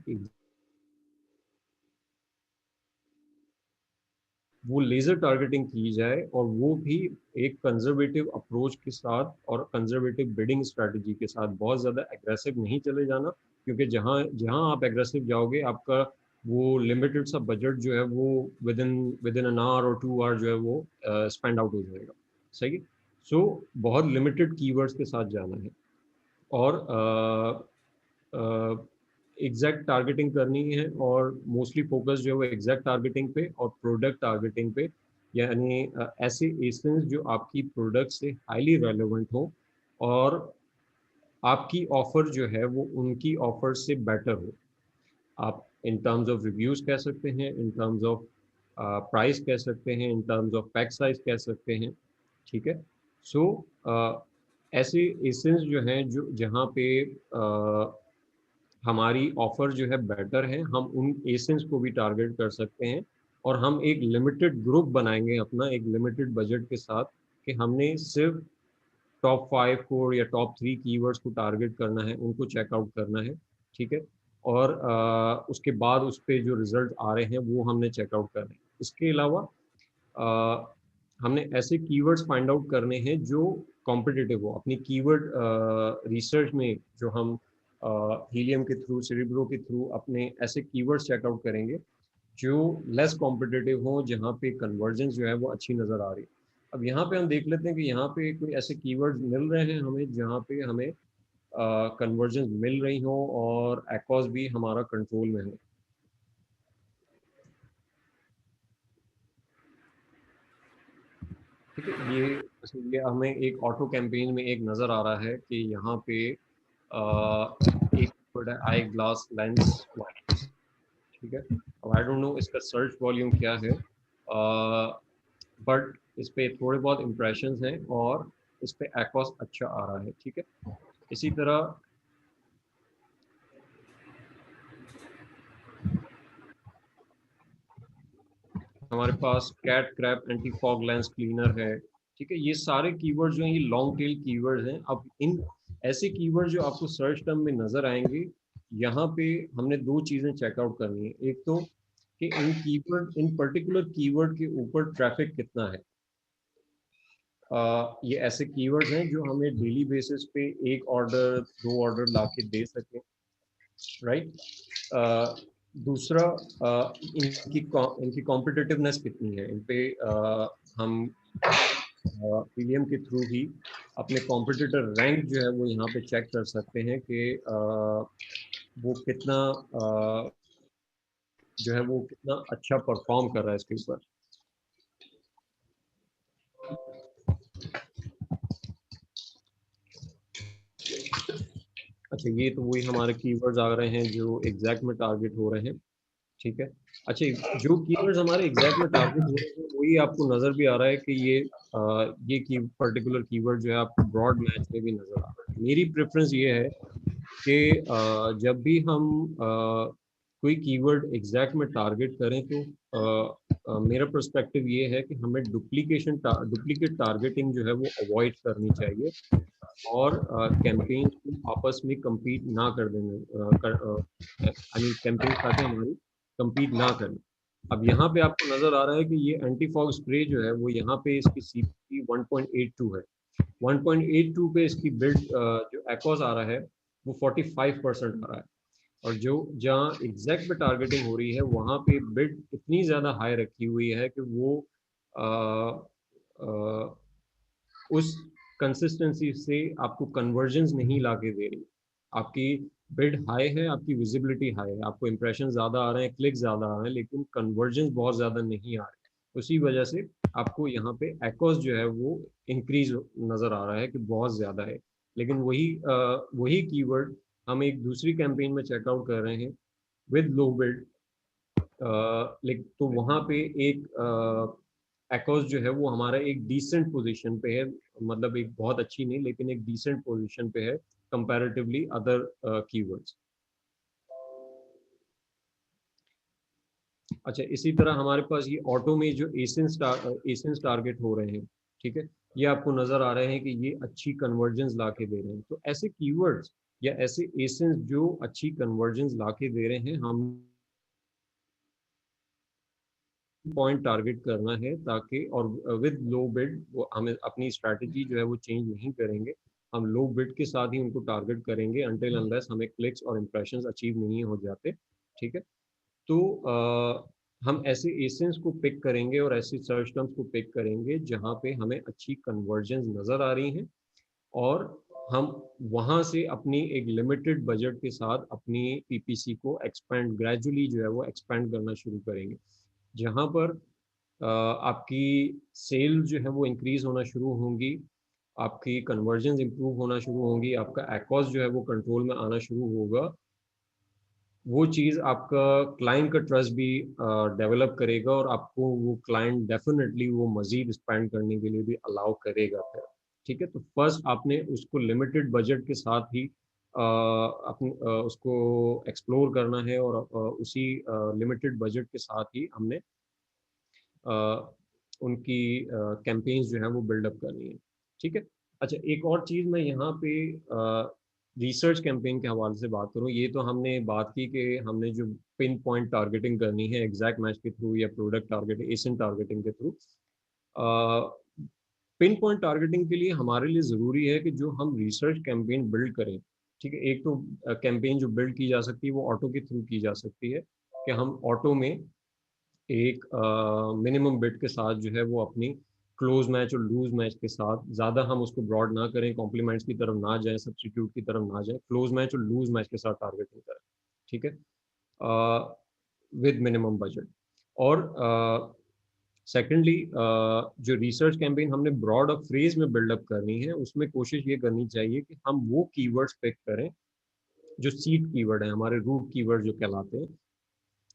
C: वो लेज़र टारगेटिंग की जाए, और वो भी एक कंजर्वेटिव अप्रोच के साथ और कंजर्वेटिव बिडिंग स्ट्रेटजी के साथ। बहुत ज़्यादा एग्रेसिव नहीं चले जाना, क्योंकि जहाँ जहाँ आप एग्रेसिव जाओगे आपका वो लिमिटेड सा बजट जो है वो विद इन एन आवर और 2 आवर जो है वो स्पेंड आउट हो जाएगा। सही है। सो बहुत लिमिटेड कीवर्ड्स के साथ जाना है, और एग्जैक्ट टारगेटिंग करनी है, और मोस्टली फोकस जो है वो एग्जैक्ट टारगेटिंग पे और प्रोडक्ट टारगेटिंग पे। यानी ऐसे एसेंस जो आपकी प्रोडक्ट से हाईली रेलेवेंट हो, और आपकी ऑफर जो है वो उनकी ऑफर से बेटर हो। आप इन टर्म्स ऑफ रिव्यूज कह सकते हैं, इन टर्म्स ऑफ प्राइस कह सकते हैं, in terms of pack size कह सकते हैं। ठीक है। सो ऐसे एसेंस जो हैं जो जहाँ पे हमारी ऑफर जो है बेटर है, हम उन एसेंस को भी टारगेट कर सकते हैं, और हम एक लिमिटेड ग्रुप बनाएंगे अपना एक लिमिटेड बजट के साथ, कि हमने सिर्फ टॉप 5 को या टॉप 3 कीवर्ड्स को टारगेट करना है, उनको चेकआउट करना है। ठीक है, और उसके बाद उस पर जो रिजल्ट आ रहे हैं वो हमने चेकआउट करना है। इसके अलावा हमने ऐसे कीवर्ड्स फाइंड आउट करने हैं जो कॉम्पिटिटिव हो। अपनी कीवर्ड रिसर्च में जो हम हीलियम के थ्रू, सेरेब्रो के थ्रू अपने ऐसे कीवर्ड्स चेकआउट करेंगे जो लेस कॉम्पिटिटिव हो, जहाँ पे कन्वर्जन जो है वो अच्छी नज़र आ रही है। अब यहाँ पे हम देख लेते हैं कि यहाँ पे कोई ऐसे कीवर्ड्स मिल रहे हैं हमें जहाँ पे हमें कन्वर्जन मिल रही हो और एक्ॉस भी हमारा कंट्रोल में हो। ठीक है, ये हमें एक ऑटो कैंपेन में एक नज़र आ रहा है कि यहाँ पे एक वर्ड है आई ग्लास लेंस वाइट। ठीक है, अब आई डोंट नो इसका सर्च वॉल्यूम क्या है, बट इस पे थोड़े बहुत इम्प्रेशंस हैं और इस पे एक्ॉस अच्छा आ रहा है। ठीक है, इसी तरह हमारे पास cat crap anti fog lens cleaner है। ठीक है, ये सारे कीवर्ड्स जो हैं ये लॉन्ग टेल कीवर्ड्स हैं। अब इन ऐसे कीवर्ड जो आपको सर्च टर्म में नजर आएंगे, यहाँ पे हमने दो चीज़ें चेकआउट करनी है। एक तो कि इन पर्टिकुलर कीवर्ड के ऊपर ट्रैफिक कितना है। ये ऐसे कीवर्ड्स हैं जो हमें डेली बेसिस पे एक ऑर्डर, दो ऑर्डर ला के दे सकें। राइट। दूसरा, इनकी कॉम्पिटिटिवनेस कितनी है। इन पे हम पीडीएम के थ्रू ही अपने कॉम्पिटिटर रैंक जो है वो यहाँ पे चेक कर सकते हैं कि वो कितना जो है वो कितना अच्छा परफॉर्म कर रहा है इसके ऊपर। अच्छा, ये तो वही हमारे कीवर्ड्स आ रहे हैं जो एग्जैक्ट में टारगेट हो रहे हैं। ठीक है। अच्छा, जो कीवर्ड्स हमारे एग्जैक्ट में टारगेट हो रहे हैं वही आपको नज़र भी आ रहा है कि ये पर्टिकुलर कीवर्ड जो है आपको ब्रॉड मैच में भी नज़र आ रहा है। मेरी प्रेफरेंस ये है कि जब भी हम कोई कीवर्ड एग्जैक्ट में टारगेट करें तो मेरा पर्सपेक्टिव ये है कि हमें डुप्लीकेट टारगेटिंग जो है वो अवॉइड करनी चाहिए, और कैंपेन को आपस में compete ना कर देने, आई मीन कैंपेन आके हमारी compete ना करें। अब यहाँ पे आपको नजर आ रहा है कि ये एंटी फॉग स्प्रे जो है वो यहाँ पे इसकी CPC 1.82 है। 1.82 पे इसकी बिल्ड जो एक्ॉस आ रहा है वो 45% आ रहा है, और जो जहाँ एग्जैक्ट पे टारगेटिंग हो रही है वहाँ पे बिड इतनी ज़्यादा हाई रखी हुई है कि वो आ, आ, उस कंसिस्टेंसी से आपको कन्वर्जन्स नहीं लाके दे रही। आपकी बिड हाई है, आपकी विजिबिलिटी हाई है, आपको इंप्रेशन ज़्यादा आ रहे हैं, क्लिक ज़्यादा आ रहे हैं, लेकिन कन्वर्जन्स बहुत ज़्यादा नहीं आ रहे। उसी वजह से आपको यहाँ पे एक्ॉस जो है वो इंक्रीज नज़र आ रहा है कि बहुत ज़्यादा है। लेकिन वही कीवर्ड हम एक दूसरी कैंपेन में चेकआउट कर रहे हैं विद लो बिड, तो वहाँ पे एक एक्ॉस जो है वो हमारा एक डिसेंट पोजीशन पे है, मतलब एक बहुत अच्छी नहीं लेकिन एक डिसेंट पोजीशन पे है कंपैरेटिवली अदर कीवर्ड्स। अच्छा, इसी तरह हमारे पास ये ऑटो में जो एसेंस टारगेट हो रहे हैं, ठीक है, ये आपको नजर आ रहे हैं कि ये अच्छी कन्वर्जेंस ला के दे रहे हैं। तो ऐसे कीवर्ड्स या ऐसे एसेंस जो अच्छी कन्वर्जेंस ला के दे रहे हैं, हम पॉइंट टारगेट करना है, ताकि और विद लो बिड वो हमें अपनी स्ट्रैटेजी जो है वो चेंज नहीं करेंगे, हम लो बिड के साथ ही उनको टारगेट करेंगे अनटिल अनलेस हमें क्लिक्स और इंप्रेशंस अचीव नहीं हो जाते। ठीक है, तो हम ऐसे एसेंस को पिक करेंगे और ऐसे सर्च टर्म्स को पिक करेंगे जहाँ पे हमें अच्छी कन्वर्जेंस नज़र आ रही हैं, और हम वहाँ से अपनी एक लिमिटेड बजट के साथ अपनी पीपीसी को एक्सपेंड ग्रेजुअली जो है वो एक्सपेंड करना शुरू करेंगे, जहाँ पर आपकी सेल जो है वो इंक्रीज होना शुरू होंगी, आपकी कन्वर्जन इंप्रूव होना शुरू होंगी, आपका एक्ॉस जो है वो कंट्रोल में आना शुरू होगा। वो चीज़ आपका क्लाइंट का ट्रस्ट भी डेवलप करेगा, और आपको वो क्लाइंट डेफिनेटली वो मज़ीद स्पेंड करने के लिए भी अलाउ करेगा फिर। ठीक है, तो फर्स्ट आपने उसको लिमिटेड बजट के साथ ही उसको एक्सप्लोर करना है, और उसी लिमिटेड बजट के साथ ही हमने उनकी कैंपेन्स जो है वो बिल्डअप करनी है। ठीक है, अच्छा, एक और चीज़ मैं यहाँ पे रिसर्च कैंपेन के हवाले से बात करूँ। ये तो हमने बात की कि हमने जो पिन पॉइंट टारगेटिंग करनी है एग्जैक्ट मैच के थ्रू या प्रोडक्ट टारगेटिंग एसेंट टारगेटिंग के थ्रू। पिन पॉइंट टारगेटिंग के लिए हमारे लिए ज़रूरी है कि जो हम रिसर्च कैंपेन बिल्ड करें, ठीक है, एक तो कैंपेन जो बिल्ड की जा सकती है वो ऑटो के थ्रू की जा सकती है, कि हम ऑटो में एक मिनिमम बिड के साथ जो है वो अपनी क्लोज मैच और लूज मैच के साथ, ज़्यादा हम उसको ब्रॉड ना करें, कॉम्प्लीमेंट्स की तरफ ना जाएं, सब्सटीट्यूट की तरफ ना जाएं, क्लोज मैच और लूज मैच के साथ टारगेटिंग करें। ठीक है, विद मिनिमम बजट। और सेकेंडली, जो रिसर्च कैंपेन हमने ब्रॉड और फ्रेज में बिल्डअप करनी है, उसमें कोशिश ये करनी चाहिए कि हम वो कीवर्ड्स पिक करें जो सीड कीवर्ड है, हमारे रूट कीवर्ड जो कहलाते हैं।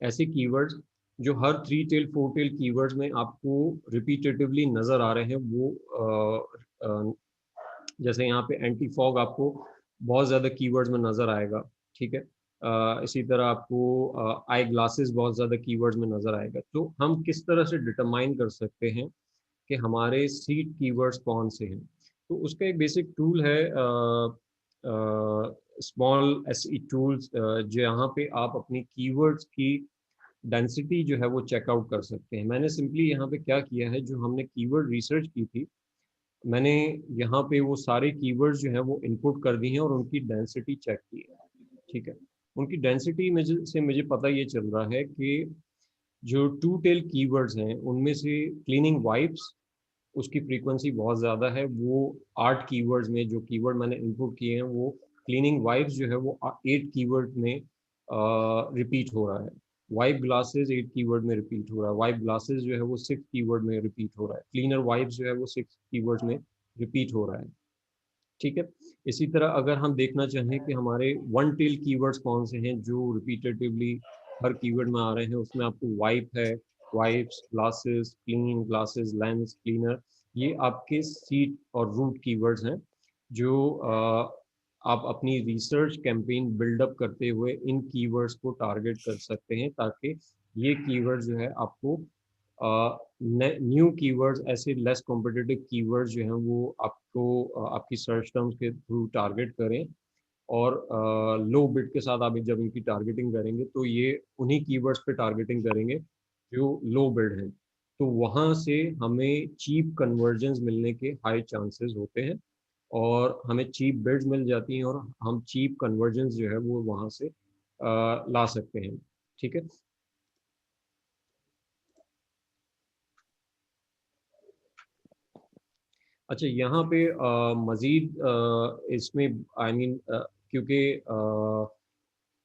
C: ऐसे कीवर्ड्स जो हर 3 टेल 4 टेल कीवर्ड्स में आपको रिपीटेटिवली नज़र आ रहे हैं, वो जैसे यहाँ पे एंटी फॉग आपको बहुत ज़्यादा कीवर्ड्स में नज़र आएगा। ठीक है, इसी तरह आपको आई ग्लासेस बहुत ज़्यादा कीवर्ड्स में नज़र आएगा। तो हम किस तरह से डिटरमाइन कर सकते हैं कि हमारे सीड कीवर्ड्स कौन से हैं? तो उसका एक बेसिक टूल है, स्मॉल एसई टूल्स, जहाँ पे आप अपनी कीवर्ड्स की डेंसिटी जो है वो चेकआउट कर सकते हैं। मैंने सिंपली यहाँ पे क्या किया है, जो हमने कीवर्ड रिसर्च की थी, मैंने यहाँ पे वो सारे कीवर्ड्स जो है वो इनपुट कर दी हैं और उनकी डेंसिटी चेक की है। ठीक है, उनकी डेंसिटी में से मुझे पता ये चल रहा है कि जो 2 टेल कीवर्ड्स हैं उनमें से क्लीनिंग वाइप्स, उसकी फ्रीक्वेंसी बहुत ज़्यादा है। वो 8 कीवर्ड्स में जो कीवर्ड मैंने इनपुट किए हैं, वो क्लीनिंग वाइप्स जो है वो 8 कीवर्ड में रिपीट हो रहा है। वाइप ग्लासेस 8 कीवर्ड में रिपीट हो रहा है। वाइप ग्लासेस जो है वो 6 कीवर्ड में रिपीट हो रहा है। क्लीनर वाइप्स जो है वो 6 कीवर्ड में रिपीट हो रहा है। ठीक है, इसी तरह अगर हम देखना चाहें कि हमारे 1 टेल कीवर्ड्स कौन से हैं जो रिपीटेटिवली हर कीवर्ड में आ रहे हैं, उसमें आपको वाइप है, wipes, glasses, clean, glasses, lens, cleaner, ये आपके सीट और रूट कीवर्ड्स हैं जो आप अपनी रिसर्च कैंपेन बिल्डअप करते हुए इन कीवर्ड्स को टारगेट कर सकते हैं, ताकि ये कीवर्ड्स जो है आपको न्यू कीवर्ड्स, ऐसे लेस कॉम्पिटिटिव कीवर्ड्स जो हैं वो आपको आपकी सर्च टर्म्स के थ्रू टारगेट करें। और लो बिड के साथ आप जब इनकी टारगेटिंग करेंगे तो ये उन्हीं कीवर्ड्स पे टारगेटिंग करेंगे जो लो बिड हैं, तो वहाँ से हमें चीप कन्वर्जन्स मिलने के हाई चांसेस होते हैं और हमें चीप बिड्स मिल जाती हैं और हम चीप कन्वर्जन्स जो है वो वहाँ से ला सकते हैं। ठीक है। अच्छा, यहाँ पे मज़ीद इसमें आई मीन क्योंकि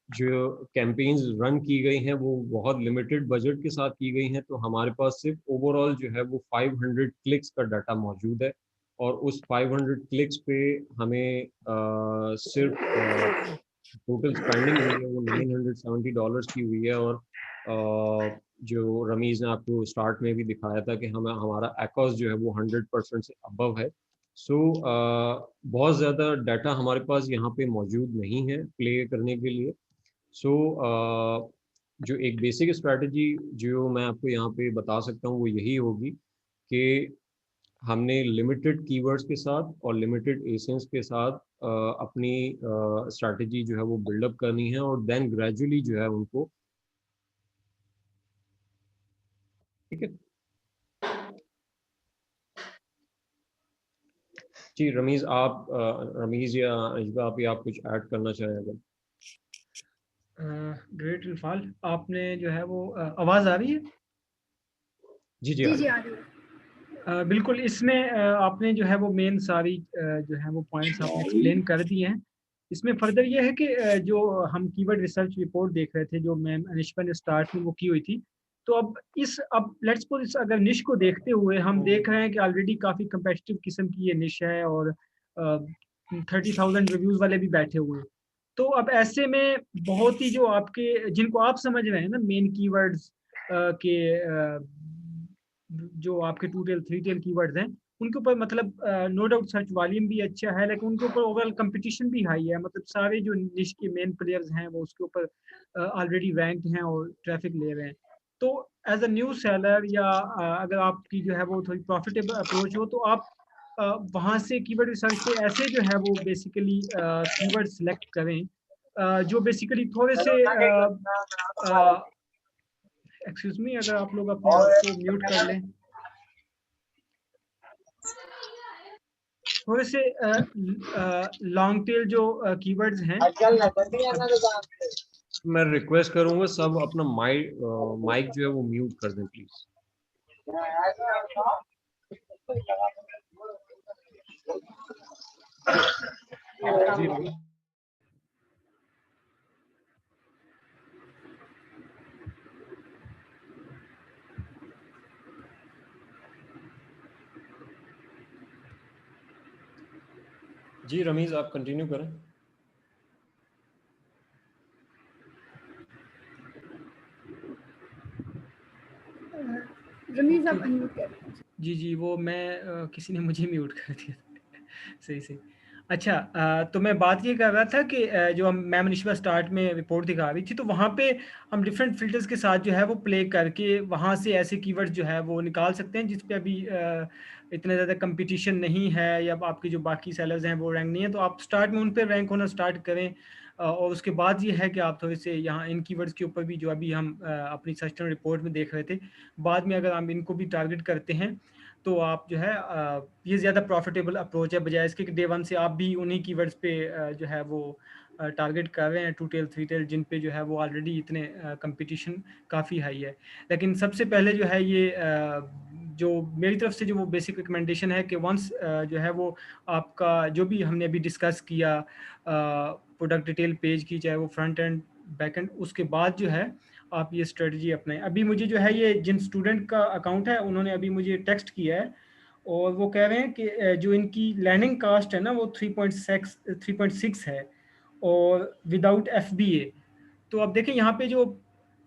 C: जो कैंपेन्स रन की गई हैं वो बहुत लिमिटेड बजट के साथ की गई हैं, तो हमारे पास सिर्फ ओवरऑल जो है वो 500 क्लिक्स का डाटा मौजूद है और उस 500 क्लिक्स पे हमें सिर्फ टोटल स्पेंडिंग हुई है वो $970 की हुई है। और जो रमीज़ ने आपको स्टार्ट में भी दिखाया था कि हमारा एकॉस जो है वो 100% से अबव है। सो बहुत ज़्यादा डाटा हमारे पास यहाँ पे मौजूद नहीं है प्ले करने के लिए। सो जो एक बेसिक स्ट्रैटेजी जो मैं आपको यहाँ पे बता सकता हूँ वो यही होगी कि हमने लिमिटेड कीवर्ड्स के साथ और लिमिटेड एसेंस के साथ अपनी स्ट्रैटेजी जो है वो बिल्डअप करनी है और देन ग्रेजुअली जो है उनको, ठीक है। जी रमीज़, आप रमीज़ या अजबा आप कुछ ऐड करना चाहें अगर।
A: ग्रेट इरफान, आपने जो है वो आवाज़ आ रही है?
C: जी जी
B: जी
C: आ
B: जी
C: रही
B: आ
C: है।
B: रही है।
A: बिल्कुल, इसमें आपने जो है वो मेन सारी जो है वो पॉइंट्स आपने एक्सप्लेन कर दिए हैं। इसमें फर्दर ये है कि जो हम कीवर्ड रिसर्च रिपोर्ट देख रहे थे जो मैम अनिशा ने स्टार्ट में वो की हुई थी, तो अब लेट्स सपोज इस अगर निश को देखते हुए हम देख रहे हैं कि ऑलरेडी काफ़ी कम्पेटिटिव किस्म की ये निश है और 30,000 रिव्यूज़ वाले भी बैठे हुए हैं। तो अब ऐसे में बहुत ही जो आपके जिनको आप समझ रहे हैं ना मेन कीवर्ड्स के जो आपके 2टेल 3टेल कीवर्ड्स हैं, उनके ऊपर मतलब नो डाउट सर्च वॉल्यूम भी अच्छा है, लेकिन उनके ऊपर ओवरऑल कंपटीशन भी हाई है। मतलब सारे जो निश के मेन प्लेयर्स हैं वो उसके ऊपर ऑलरेडी रैंक्ड हैं और ट्रैफिक ले रहे हैं। तो एज अ न्यू सेलर या अगर आपकी जो है वो थोड़ी प्रॉफिटेबल अप्रोच हो, तो आप वहाँ से कीवर्ड रिसर्च से ऐसे जो है वो बेसिकली कीवर्ड सेलेक्ट करें जो बेसिकली थोड़े से एक्सक्यूज मी, अगर आप लोग अपने आप को म्यूट कर लें, थोड़े से लॉन्ग टेल जो कीवर्ड्स हैं।
C: मैं रिक्वेस्ट करूंगा सब अपना माइक जो है वो म्यूट कर दें प्लीज। जी जी रमीज़, आप कंटिन्यू करें।
B: रमीज
A: ओके,
B: आप अनम्यूट कर।
A: जी जी, वो मैं किसी ने मुझे म्यूट कर दिया सही सही। अच्छा, तो मैं बात ये कर रहा था कि जो हम मैम निशिबा स्टार्ट में रिपोर्ट दिखा रही थी, तो वहाँ पे हम डिफरेंट फिल्टर्स के साथ जो है वो प्ले करके वहाँ से ऐसे कीवर्ड्स जो है वो निकाल सकते हैं जिस पे अभी इतना ज़्यादा कंपटीशन नहीं है या आपके जो बाकी सेलर्स हैं वो रैंक नहीं है, तो आप स्टार्ट में उन पर रैंक होना स्टार्ट करें। और उसके बाद ये है कि आप थोड़े से यहाँ इन कीवर्ड्स के ऊपर भी जो अभी हम अपनी सर्च रिपोर्ट में देख रहे थे, बाद में अगर हम इनको भी टारगेट करते हैं तो आप जो है ये ज़्यादा प्रॉफिटेबल अप्रोच है, बजाय इसके कि डे वन से आप भी उन्हीं कीवर्ड्स पे जो है वो टारगेट कर रहे हैं 2टेल 3टेल, जिन पे जो है वो ऑलरेडी इतने कंपटीशन काफ़ी हाई है। लेकिन सबसे पहले जो है ये जो मेरी तरफ से जो वो बेसिक रिकमेंडेशन है कि वंस जो है वो आपका जो भी हमने अभी डिस्कस किया प्रोडक्ट डिटेल पेज की, चाहे वो फ्रंट एंड बैक एंड, उसके बाद जो है आप ये स्ट्रेटजी अपनाएं। अभी मुझे जो है ये जिन स्टूडेंट का अकाउंट है उन्होंने अभी मुझे टेक्स्ट किया है और वो कह रहे हैं कि जो इनकी लैंडिंग कास्ट है ना वो 3.6 है और विदाउट FBA। तो अब देखें यहाँ पे जो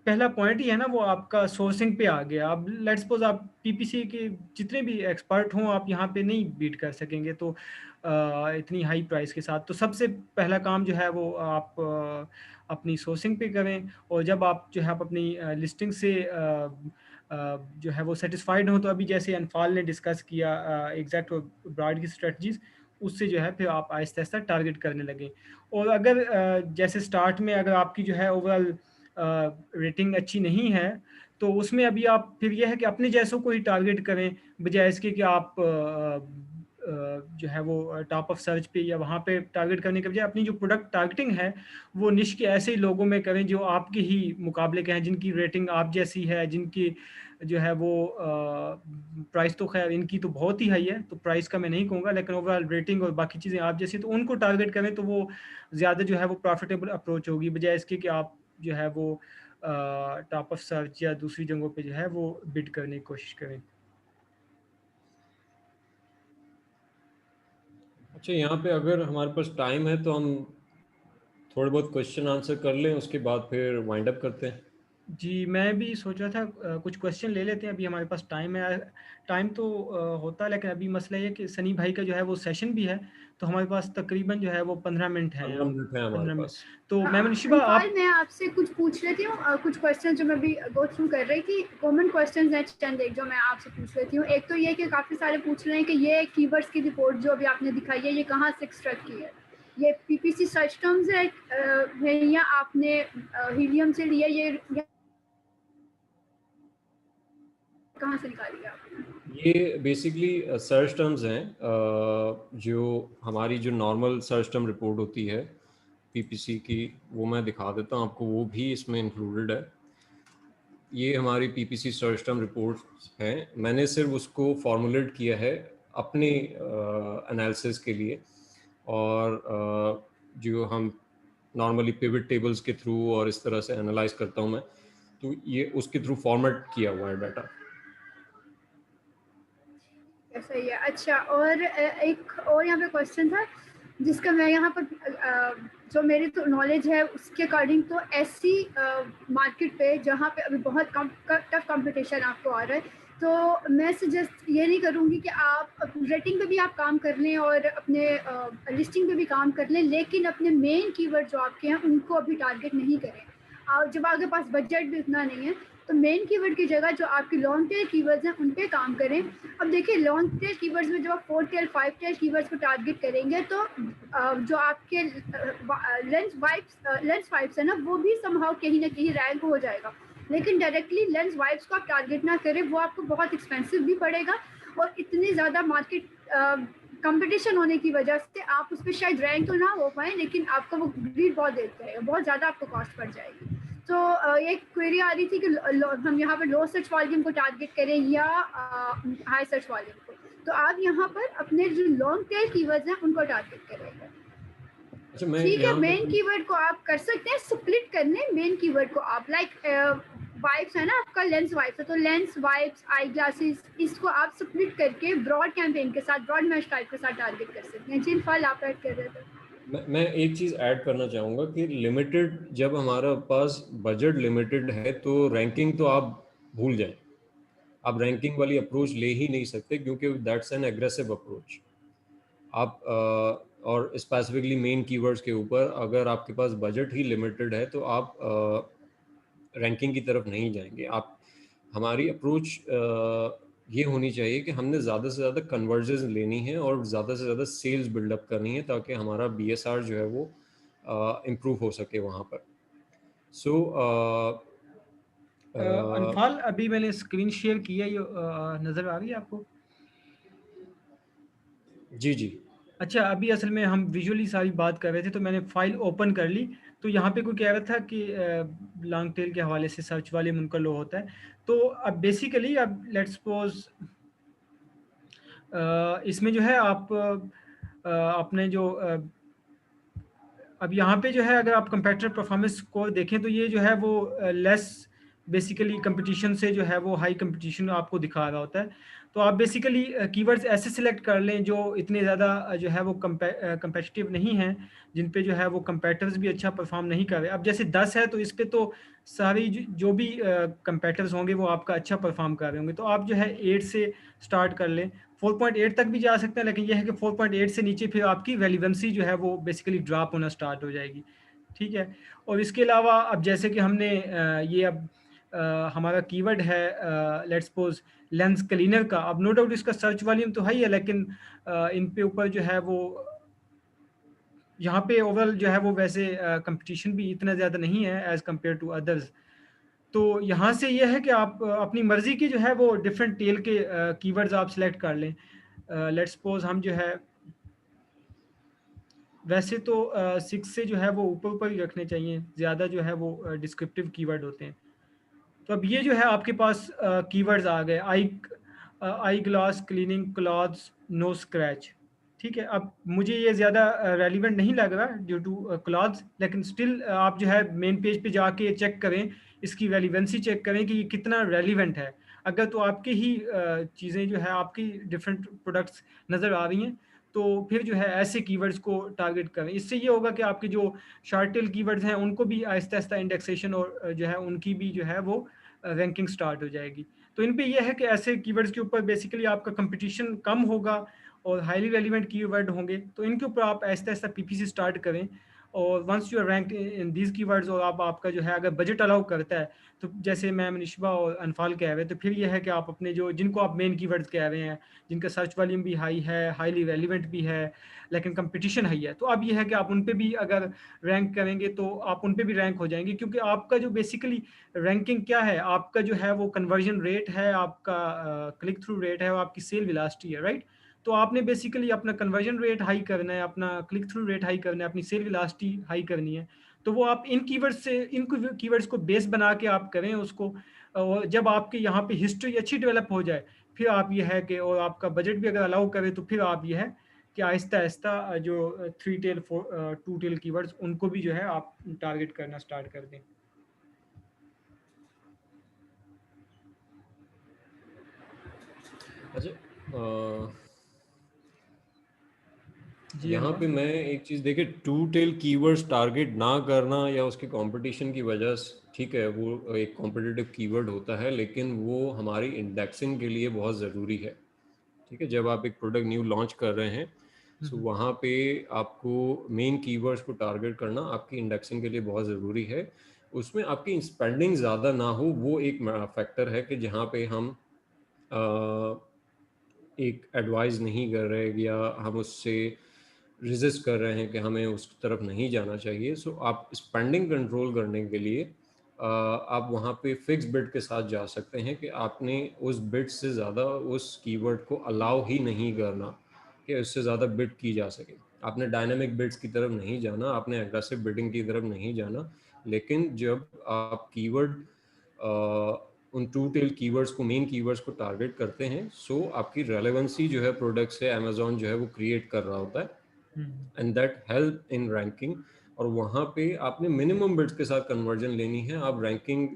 A: पहला पॉइंट ही है ना, वो आपका सोर्सिंग पे आ गया। अब लेट्स सपोज आप पीपीसी के जितने भी एक्सपर्ट हों, आप यहाँ पे नहीं बीट कर सकेंगे तो इतनी हाई प्राइस के साथ। तो सबसे पहला काम जो है वो आप अपनी सोर्सिंग पे करें, और जब आप जो है आप अपनी लिस्टिंग से जो है वो सेटिस्फाइड हो, तो अभी जैसे अनफाल ने डिस्कस किया एग्जैक्ट और ब्रॉड की स्ट्रेटजीज, उससे जो है फिर आप आहिस्ता आहिस्ता टारगेट करने लगे। और अगर जैसे स्टार्ट में अगर आपकी जो है ओवरऑल रेटिंग अच्छी नहीं है, तो उसमें अभी आप फिर यह है कि अपने जैसों को ही टारगेट करें, बजाय इसके कि आप जो है वो टॉप ऑफ सर्च पे या वहाँ पे टारगेट करने के बजाय अपनी जो प्रोडक्ट टारगेटिंग है वो निश के ऐसे ही लोगों में करें जो आपके ही मुकाबले के हैं, जिनकी रेटिंग आप जैसी है, जिनकी जो है वो प्राइस तो खैर इनकी तो बहुत ही हाई है, तो प्राइस का मैं नहीं कहूँगा, लेकिन ओवरऑल रेटिंग और बाकी चीज़ें आप जैसी, तो उनको टारगेट करें तो वो ज़्यादा जो है वो प्रॉफिटेबल अप्रोच होगी, बजाय इसके कि आप जो है वो टॉप ऑफ सर्च या दूसरी जगहों पे जो है वो बिड करने की कोशिश करें।
C: अच्छा, यहाँ पे अगर हमारे पास टाइम है तो हम थोड़े बहुत क्वेश्चन आंसर कर लें, उसके बाद फिर वाइंड अप करते हैं।
A: जी, मैं भी सोच रहा था कुछ क्वेश्चन ले लेते हैं, अभी हमारे पास टाइम है। टाइम तो होता है, लेकिन अभी मसला ये है कि सनी भाई का जो है वो सेशन भी है, तो हमारे पास तकरीबन जो है वो 15 मिनट हैं
C: 15
A: अब,
C: मिनट है हमारे
A: 15 मिनट।
C: पास।
A: तो
B: हाँ,
A: मैम निशिबा
B: अनफाल
A: आप
B: मैं आपसे कुछ पूछ लेती हूँ, कुछ क्वेश्चन जो मैं भी गो थ्रू कर रही थी, कॉमन क्वेश्चंस हैं चंद एक जो मैं आपसे पूछ लेती हूँ। एक तो ये कि काफ़ी सारे पूछ रहे हैं कि ये कीवर्ड्स की रिपोर्ट जो अभी आपने दिखाई है ये कहाँ से एक्सट्रैक्ट की है, ये पीपीसी सर्च टर्म्स है या आपने हीलियम से लिया, ये कहाँ से निकाली है आपने?
C: ये बेसिकली सर्च टर्म्स हैं, जो हमारी जो नॉर्मल सर्च टर्म रिपोर्ट होती है पीपीसी की, वो मैं दिखा देता हूँ आपको, वो भी इसमें इंक्लूडेड है। ये हमारी पीपीसी सर्च टर्म रिपोर्ट हैं, मैंने सिर्फ उसको फॉर्मुलेट किया है अपने एनालिसिस के लिए, और जो हम नॉर्मली पिवट टेबल्स के थ्रू और इस तरह से एनालाइज करता हूँ मैं, तो ये उसके थ्रू फॉर्मेट किया हुआ है डाटा।
B: ऐसा ही है। अच्छा, और एक और यहाँ पे क्वेश्चन था जिसका मैं यहाँ पर जो मेरी तो नॉलेज है उसके अकॉर्डिंग, तो ऐसी मार्केट पे जहाँ पे अभी बहुत कम टफ कंपटीशन आपको आ रहा है, तो मैं सजेस्ट ये नहीं करूँगी कि आप रेटिंग पे भी आप काम कर लें और अपने लिस्टिंग पे भी काम कर लें, लेकिन अपने मेन कीवर्ड जो आपके हैं उनको अभी टारगेट नहीं करें। जब आपके पास बजट भी इतना नहीं है, तो मेन कीवर्ड की जगह जो आपके लॉन्ग टेल कीवर्ड्स हैं उन पे काम करें। अब देखिए, लॉन्ग टेल कीवर्ड्स में जब आप 4 टेल 5 टेल कीवर्ड्स को टारगेट करेंगे, तो जो आपके लेंस वाइब्स है ना, वो भी समहाउ कहीं ना कहीं रैंक हो जाएगा। लेकिन डायरेक्टली लेंस वाइब्स को आप टारगेट ना करें, वो आपको बहुत एक्सपेंसिव भी पड़ेगा, और इतनी ज़्यादा मार्केट कंपटीशन होने की वजह से आप उस पर शायद रैंक तो ना हो पाए, लेकिन आपको वो ग्रीड बहुत देता है, बहुत ज़्यादा आपको कॉस्ट पड़ जाएगी। तो एक क्वेरी आ रही थी कि हम यहाँ पर लो सर्च वॉल्यूम को टारगेट करें या हाई सर्च वॉल्यूम को, तो आप यहाँ पर अपने जो लॉन्ग टेल कीवर्ड्स हैं उनको टारगेट करेंगे।
C: अच्छा, मैं
B: ठीक है,
C: यहाँ
B: मेन
C: पे
B: कीवर्ड को आप कर सकते हैं स्प्लिट करने। मेन कीवर्ड को आप वाइब्स है ना, आपका लेंस वाइब्स है, तो लेंस वाइब्स आई ग्लासेस, इसको आप स्प्लिट करके ब्रॉड कैंपेन के साथ, ब्रॉड मैच टाइप के साथ टारगेट कर सकते हैं। जिन फल आप ऐड कर रहे थे,
C: मैं एक चीज़ ऐड करना चाहूँगा कि लिमिटेड, जब हमारा पास बजट लिमिटेड है तो रैंकिंग तो आप भूल जाएं। आप रैंकिंग वाली अप्रोच ले ही नहीं सकते, क्योंकि दैट्स एन एग्रेसिव अप्रोच। आप और स्पेसिफिकली मेन कीवर्ड्स के ऊपर अगर आपके पास बजट ही लिमिटेड है तो आप रैंकिंग की तरफ नहीं जाएंगे। आप, हमारी अप्रोच ये होनी चाहिए कि हमने ज़्यादा से ज़्यादा कन्वर्जन लेनी है और ज़्यादा से ज़्यादा सेल्स बिल्डअप करनी है, ताकि हमारा बीएसआर जो है वो इम्प्रूव हो सके वहाँ पर। सो
A: अनफाल अभी मैंने स्क्रीन शेयर किया, ये नज़र आ रही है आपको?
C: जी जी।
A: अच्छा, अभी असल में हम विजुअली सारी बात कर रहे थे, तो मैंने फाइल ओपन कर ली। तो यहाँ पे कोई कह रहा था कि लॉन्ग टेल के हवाले से सर्च वाले में उनका लो होता है। तो अब बेसिकली अब लेट्स सपोज इसमें जो है आप अपने जो अब यहाँ पे जो है अगर आप कंपेटिटिव परफॉर्मेंस स्कोर देखें, तो ये जो है वो लेस बेसिकली कंपटीशन से जो है वो हाई कंपटीशन आपको दिखा रहा होता है। तो आप बेसिकली कीवर्ड्स ऐसे सिलेक्ट कर लें जो इतने ज़्यादा जो है वो कंपेटिटिव नहीं हैं, जिन पे जो है वो कंपेटर्स भी अच्छा परफॉर्म नहीं कर रहे। अब जैसे 10 है तो इस पे तो सारी जो भी कंपेटर्स होंगे वो आपका अच्छा परफॉर्म कर रहे होंगे, तो आप जो है 8 से स्टार्ट कर लें। 4.8 तक भी जा सकते हैं, लेकिन यह है कि 4.8 से नीचे फिर आपकी रेलिवेंसी जो है वो बेसिकली ड्रॉप होना स्टार्ट हो जाएगी। ठीक है। और इसके अलावा अब जैसे कि हमने ये अब हमारा कीवर्ड है लेट्स सपोज लेंस क्लीनर का। अब नो डाउट इसका सर्च वॉल्यूम तो है ही है, लेकिन इन पे ऊपर जो है वो यहाँ पे ओवरऑल जो है वो वैसे कंपटीशन भी इतना ज़्यादा नहीं है एज़ कम्पेयर टू अदर्स। तो यहाँ से ये है कि आप अपनी मर्ज़ी की जो है वो डिफरेंट टेल के कीवर्ड्स आप सिलेक्ट कर लें। लेट्स सपोज हम जो है वैसे तो 6 से जो है वो ऊपर ऊपर ही रखने चाहिए, ज़्यादा जो है वो डिस्क्रिप्टिव कीवर्ड होते हैं। तो अब ये जो है आपके पास कीवर्ड्स आ गए, eye glass cleaning cloths no scratch. ठीक है। अब मुझे ये ज़्यादा रेलिवेंट नहीं लग रहा ड्यू टू क्लॉथ्स, लेकिन स्टिल आप जो है मेन पेज पे जाके चेक करें, इसकी रेलिवेंसी चेक करें कि ये कितना रेलिवेंट है। अगर तो आपकी ही चीज़ें जो है आपकी डिफरेंट प्रोडक्ट्स नज़र आ रही हैं, तो फिर जो है ऐसे कीवर्ड्स को टारगेट करें। इससे ये होगा कि आपके जो शॉर्ट टेल कीवर्ड्स हैं उनको भी आहिस्ता आहिस्ता इंडेक्सेशन और जो है उनकी भी जो है वो रैंकिंग स्टार्ट हो जाएगी। तो इन पे ये है कि ऐसे कीवर्ड्स के ऊपर बेसिकली आपका कंपटीशन कम होगा और हाईली रेलिवेंट कीवर्ड होंगे, तो इनके ऊपर आप आहिस्ता आहिस्ता पीपीसी स्टार्ट करें। और once you are rank in these keywords और आप आपका जो है अगर बजट अलाउ करता है, तो जैसे मैम निशबा और अनफाल कह रहे हैं, तो फिर यह है कि आप अपने जो जिनको आप मेन कीवर्ड्स कह रहे हैं, जिनका सर्च वॉल्यूम भी हाई है, हाईली रेलिवेंट भी है, लेकिन कंपटीशन हाई है, तो अब यह है कि आप उन पे भी अगर रैंक करेंगे तो आप उन पे भी रैंक हो जाएंगे। क्योंकि आपका जो बेसिकली रैंकिंग क्या है, आपका जो है वो कन्वर्जन रेट है, आपका क्लिक थ्रू रेट है और आपकी सेल वेलोसिटी है, राइट। तो आपने बेसिकली अपना कन्वर्जन रेट हाई करना है, अपना क्लिक थ्रू रेट हाई करना है, अपनी सेल वेलोसिटी हाई करनी है। तो वो आप इन कीवर्ड्स से, इन कीवर्ड्स को बेस बना के आप करें उसको। और जब आपके यहाँ पे हिस्ट्री अच्छी डेवलप हो जाए, फिर आप ये है कि और आपका बजट भी अगर अलाउ करे, तो फिर आप ये है कि आहिस्ता आहिस्ता जो 3 टेल 2 टेल कीवर्ड्स उनको भी जो है आप टारगेट करना स्टार्ट कर दें।
C: अच्छा,
A: जी
C: यहाँ
A: अनवर।
C: पे मैं एक चीज़ देखे, टू टेल कीवर्ड्स टारगेट ना करना या उसके कंपटीशन की वजह से, ठीक है वो एक कॉम्पिटिटिव कीवर्ड होता है, लेकिन वो हमारी इंडेक्सिंग के लिए बहुत ज़रूरी है। ठीक है, जब आप एक प्रोडक्ट न्यू लॉन्च कर रहे हैं, सो वहाँ पे आपको मेन कीवर्ड्स को टारगेट करना आपकी इंडेक्सिंग के लिए बहुत ज़रूरी है। उसमें आपकी स्पेंडिंग ज़्यादा ना हो, वो एक फैक्टर है कि जहाँ पे हम एक एडवाइस नहीं कर रहे या हम उससे रेजिस्ट कर रहे हैं कि हमें उस तरफ नहीं जाना चाहिए। सो आप स्पेंडिंग कंट्रोल करने के लिए आप वहाँ पे फिक्स बिड के साथ जा सकते हैं कि आपने उस बिड से ज़्यादा उस कीवर्ड को अलाउ ही नहीं करना कि उससे ज़्यादा बिड की जा सके। आपने डायनामिक बिड्स की तरफ नहीं जाना, आपने एग्रेसिव बिडिंग की तरफ नहीं जाना। लेकिन जब आप कीवर्ड उन टू टेल कीवर्ड्स को, मेन कीवर्ड्स को टारगेट करते हैं, सो आपकी रेलेवेंसी जो है प्रोडक्ट से अमेजोन जो है वो क्रिएट कर रहा होता है, and that help in ranking. और वहाँ पे आपने मिनिमम बिड्स के साथ कन्वर्जन लेनी है। आप रैंकिंग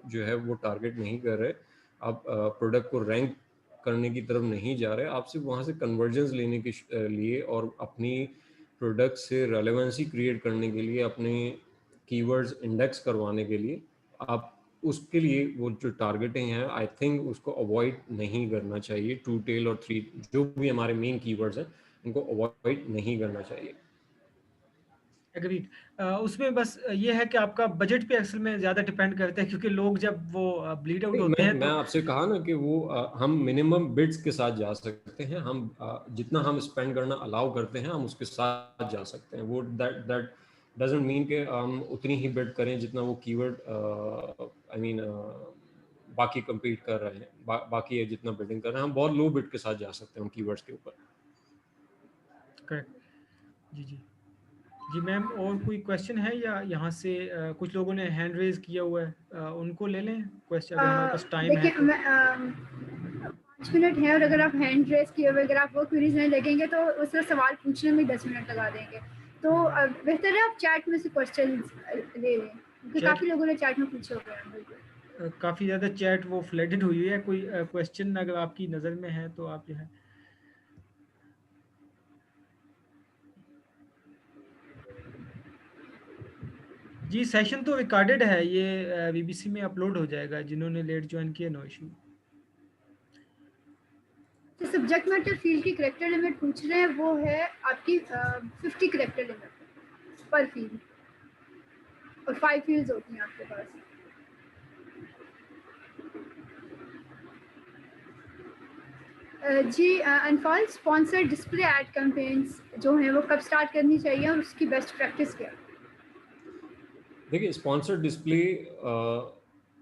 C: जो है वो टारगेट नहीं कर रहे, आप प्रोडक्ट को रैंक करने की तरफ नहीं जा रहे, आप सिर्फ वहाँ से कन्वर्जन्स लेने के लिए और अपनी प्रोडक्ट से रेलेवेंसी क्रिएट करने के लिए, अपने कीवर्ड्स इंडेक्स करवाने के लिए आप उसके लिए वो जो टारगेटिंग है, आई थिंक उसको अवॉइड नहीं करना चाहिए। टू टेल और थ्री जो भी हमारे मेन कीवर्ड्स हैं, इनको अवॉइड नहीं करना चाहिए।
A: एग्रीड। उसमें बस ये है कि आपका बजट पे असल में ज़्यादा डिपेंड करता है, क्योंकि लोग जब वो ब्लीड आउट
C: नहीं,
A: होते हैं
C: मैं
A: तो
C: आपसे कहा ना कि वो हम मिनिमम बिड्स के साथ जा सकते हैं। हम जितना हम स्पेंड करना अलाउ करते हैं, हम उसके साथ जा सकते हैं। वो दैट डजंट मीन कि हम उतनी ही बिड करें जितना वो कीवर्ड आई मीन बाकी compete कर रहे हैं, बाकी है जितना बिडिंग कर रहे हैं, हम बहुत लो बिड के साथ जा सकते हैं उन कीवर्ड्स के ऊपर।
A: करेक्ट। जी जी जी मैम, और कोई क्वेश्चन है या यहाँ से कुछ लोगों ने हैंड रेज किया हुआ है, उनको ले लें क्वेश्चन अगर हमारे पास टाइम है
B: देखिए
A: तो।
B: 5 मिनट है, और अगर आप हैंड रेस किए हुए अगर आप वो क्वेरीज नहीं लगेंगे तो उसका सवाल पूछने में 10 मिनट लगा देंगे। तो बेहतर है आप चैट में से क्वेश्चन ले लें, क्योंकि
A: चैट
B: काफ़ी लोगों ने चैट में पूछे हुए हैं। बिल्कुल
A: काफ़ी ज़्यादा चैट वो फ्लडेड हुई है। कोई क्वेश्चन अगर आपकी नज़र में है तो आप जो है। जी, सेशन तो रिकॉर्डेड है, ये बीबीसी में अपलोड हो जाएगा, जिन्होंने लेट ज्वाइन किया नो इशू।
B: तो सब्जेक्ट मैटर फील्ड की करेक्टर लिमिट पूछ रहे हैं, वो है आपकी 50 करेक्टर लिमिट पर फील्ड, और 5 फील्ड्स होती हैं आपके पास। जी अनफॉल, स्पॉन्सर्ड डिस्प्ले एड कैंपेन्स जो हैं वो कब स्टार्ट करनी चाहिए और उसकी बेस्ट प्रैक्टिस क्या है?
C: देखिए, स्पॉन्सर्ड डिस्प्ले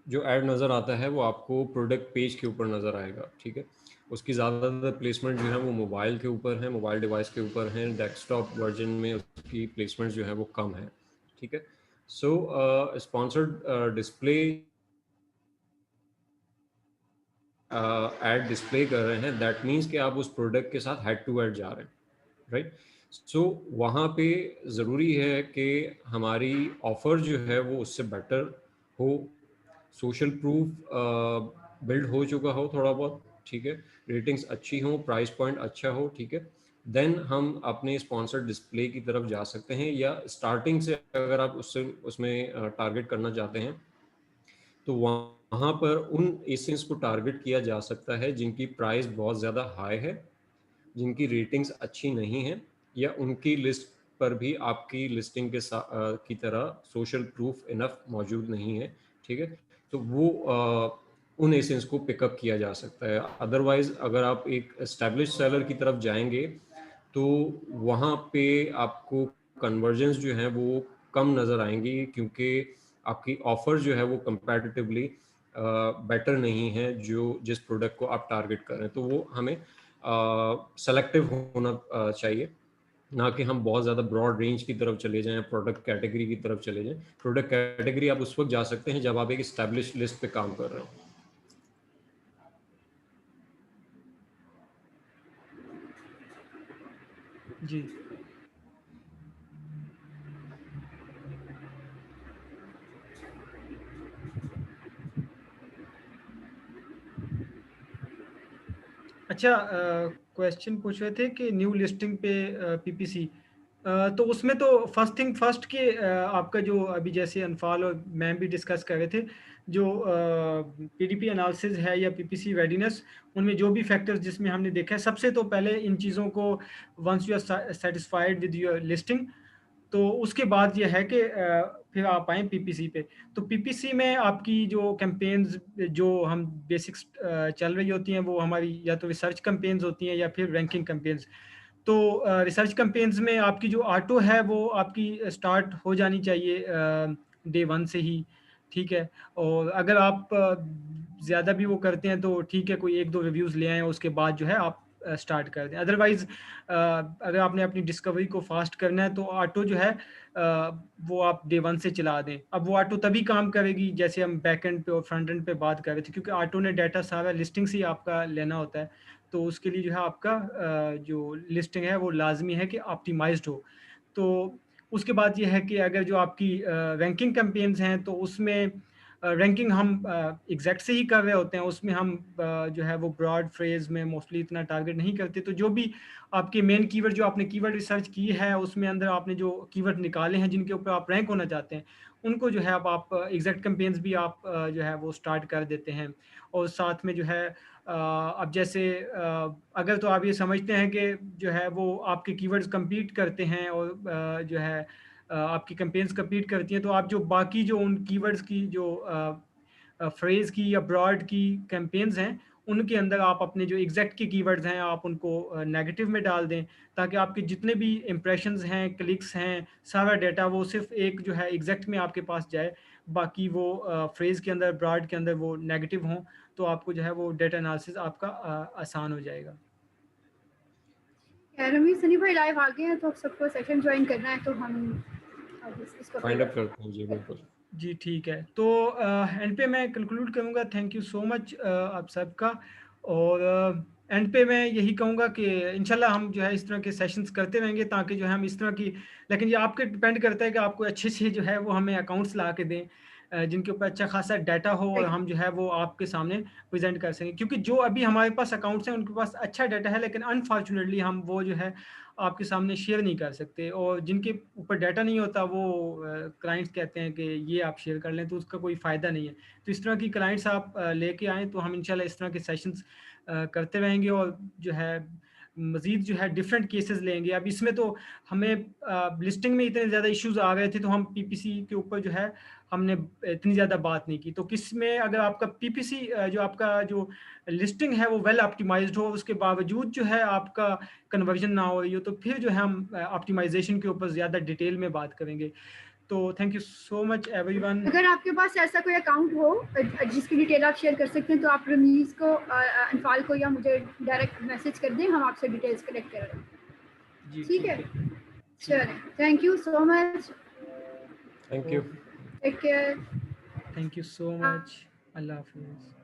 C: जो ऐड नज़र आता है वो आपको प्रोडक्ट पेज के ऊपर नज़र आएगा, ठीक है। उसकी ज़्यादातर प्लेसमेंट जो है वो मोबाइल के ऊपर है, मोबाइल डिवाइस के ऊपर है। डेस्कटॉप वर्जन में उसकी प्लेसमेंट जो है वो कम है, ठीक है। सो स्पॉन्सर्ड डिस्प्ले एड डिस्प्ले कर रहे हैं, दैट मीन्स कि आप उस प्रोडक्ट के साथ हेड टू हेड जा रहे हैं, राइट। सो वहाँ पे ज़रूरी है कि हमारी ऑफ़र जो है वो उससे बेटर हो, सोशल प्रूफ बिल्ड हो चुका हो थोड़ा बहुत, ठीक है, रेटिंग्स अच्छी हो, प्राइस पॉइंट अच्छा हो, ठीक है। देन हम अपने स्पॉन्सर्ड डिस्प्ले की तरफ जा सकते हैं, या स्टार्टिंग से अगर आप उसमें टारगेट करना चाहते हैं तो वहाँ पर उन एसेंस को टारगेट किया जा सकता है जिनकी प्राइस बहुत ज़्यादा हाई है, जिनकी रेटिंग्स अच्छी नहीं है, या उनकी लिस्ट पर भी आपकी लिस्टिंग की तरह सोशल प्रूफ इनफ मौजूद नहीं है, ठीक है। तो वो उन एसेंस को पिकअप किया जा सकता है। अदरवाइज अगर आप एक एस्टेब्लिश सेलर की तरफ जाएंगे तो वहाँ पे आपको कन्वर्जन्स जो हैं वो कम नज़र आएंगी, क्योंकि आपकी ऑफ़र जो है वो कंपैरेटिवली बेटर नहीं है जो जिस प्रोडक्ट को आप टारगेट कर रहे हैं। तो वो हमें सेलेक्टिव होना चाहिए, ना कि हम बहुत ज़्यादा ब्रॉड रेंज की तरफ चले जाएं, प्रोडक्ट कैटेगरी की तरफ चले जाएं। प्रोडक्ट कैटेगरी आप उस वक्त जा सकते हैं जब आप एक इस्टेब्लिश लिस्ट पे काम कर रहे हो।
A: जी। अच्छा, क्वेश्चन पूछ रहे थे कि न्यू लिस्टिंग पे पीपीसी, तो उसमें तो फर्स्ट थिंग फर्स्ट के आपका जो अभी जैसे अनफाल और मैम भी डिस्कस कर रहे थे, जो पीडीपी एनालिसिस है या पीपीसी रेडीनेस, उनमें जो भी फैक्टर्स जिसमें हमने देखा है, सबसे तो पहले इन चीज़ों को once you are satisfied with your listing, तो उसके बाद ये है कि फिर आप आएँ पीपीसी पे। तो पीपीसी में आपकी जो कैंपेन्स जो हम बेसिक्स चल रही होती हैं, वो हमारी या तो रिसर्च कैंपेन्स होती हैं या फिर रैंकिंग कैंपेन्स। तो रिसर्च कैंपेन्स में आपकी जो ऑटो है वो आपकी स्टार्ट हो जानी चाहिए डे 1 से ही, ठीक है। और अगर आप ज़्यादा भी वो करते हैं तो ठीक है, कोई 1-2 रिव्यूज़ ले आएँ, उसके बाद जो है आप स्टार्ट कर दें। अदरवाइज़ अगर आपने अपनी डिस्कवरी को फास्ट करना है तो ऑटो जो है वो आप डे 1 से चला दें। अब वो ऑटो तभी काम करेगी जैसे हम बैक एंड पे और फ्रंट एंड पे बात कर रहे थे, क्योंकि ऑटो ने डाटा सारा लिस्टिंग से ही आपका लेना होता है। तो उसके लिए जो है आपका जो लिस्टिंग है वो लाज़मी है कि ऑप्टिमाइज़्ड हो। तो उसके बाद ये है कि अगर जो आपकी रैंकिंग कैंपेन्स हैं तो उसमें रैंकिंग हम एग्जैक्ट से ही कर रहे होते हैं, उसमें हम जो है वो ब्रॉड फ्रेज में मोस्टली इतना टारगेट नहीं करते। तो जो भी आपके मेन कीवर्ड जो आपने कीवर्ड रिसर्च की है उसमें अंदर आपने जो कीवर्ड निकाले हैं जिनके ऊपर आप रैंक होना चाहते हैं, उनको जो है अब आप एग्जैक्ट कैंपेन्स भी आप जो है वो स्टार्ट कर देते हैं। और साथ में जो है अब जैसे अगर तो आप ये समझते हैं कि जो है वो आपके कीवर्ड्स compete करते हैं और जो है आपकी कैंपेन्स compete करती हैं, तो आप जो बाकी जो उन कीवर्ड्स की जो फ्रेज की या ब्रॉड की कैंपेन्स हैं, उनके अंदर आप अपने जो एग्जैक्ट के कीवर्ड्स हैं आप उनको नेगेटिव में डाल दें, ताकि आपके जितने भी इंप्रेशंस हैं, क्लिक्स हैं, सारा डाटा वो सिर्फ एक जो है एग्जैक्ट में आपके पास जाए, बाकी वो फ्रेज के अंदर ब्रॉड के अंदर वो नेगेटिव हों। तो आपको जो है वो डेटा एनालिसिस आपका आसान हो जाएगा।
B: रमीज सनी भाई लाइव आ गए हैं, तो आप सबको सेशन ज्वाइन करना है, तो हम अब इसको
C: फाइंड अप करते हैं जी, बिल्कुल।
A: जी ठीक है, तो एंड पे मैं कंक्लूड करूँगा। थैंक यू सो मच आप सबका। और एंड पे मैं यही कहूँगा कि इंशाल्लाह हम जो है इस तरह के सेशंस करते रहेंगे, ताकि जो है हम इस तरह की, लेकिन ये आप पे डिपेंड करता है कि आपको अच्छे से जो है वो हमें अकाउंट्स ला के दें। जिनके ऊपर अच्छा खासा डाटा हो और हम जो है वो आपके सामने प्रेजेंट कर सकें, क्योंकि जो अभी हमारे पास अकाउंट्स हैं उनके पास अच्छा डाटा है, लेकिन अनफॉर्चुनेटली हम वो जो है आपके सामने शेयर नहीं कर सकते, और जिनके ऊपर डाटा नहीं होता वो क्लाइंट्स कहते हैं कि ये आप शेयर कर लें, तो उसका कोई फ़ायदा नहीं है। तो इस तरह की क्लाइंट्स आप लेके आएँ तो हम इंशाल्लाह इस तरह के सेशंस करते रहेंगे, और जो है मज़ीद जो है डिफरेंट केसेस लेंगे। अब इसमें तो हमें लिस्टिंग में इतने ज़्यादा इश्यूज आ गए थे, तो हम पीपीसी के ऊपर जो है हमने इतनी ज़्यादा बात नहीं की। तो किस में अगर आपका पीपीसी जो आपका जो लिस्टिंग है वो वेल ऑप्टिमाइज्ड हो, उसके बावजूद जो है आपका कन्वर्जन ना हो रही हो, तो फिर जो है हम ऑप्टिमाइजेशन के ऊपर ज़्यादा डिटेल में बात करेंगे। तो thank you so much everyone.
B: अगर आपके पास ऐसा कोई अकाउंट हो जिसकी डिटेल आप शेयर कर सकते हैं, तो आप रमीज़ को, अनफाल को या मुझे डायरेक्ट मैसेज कर दें, हम आपसे डिटेल्स कलेक्ट कर रहे हैं। ठीक है, चलें, thank you so much,
C: thank you,
B: take care,
A: thank you so much, अल्लाह हाफिज़।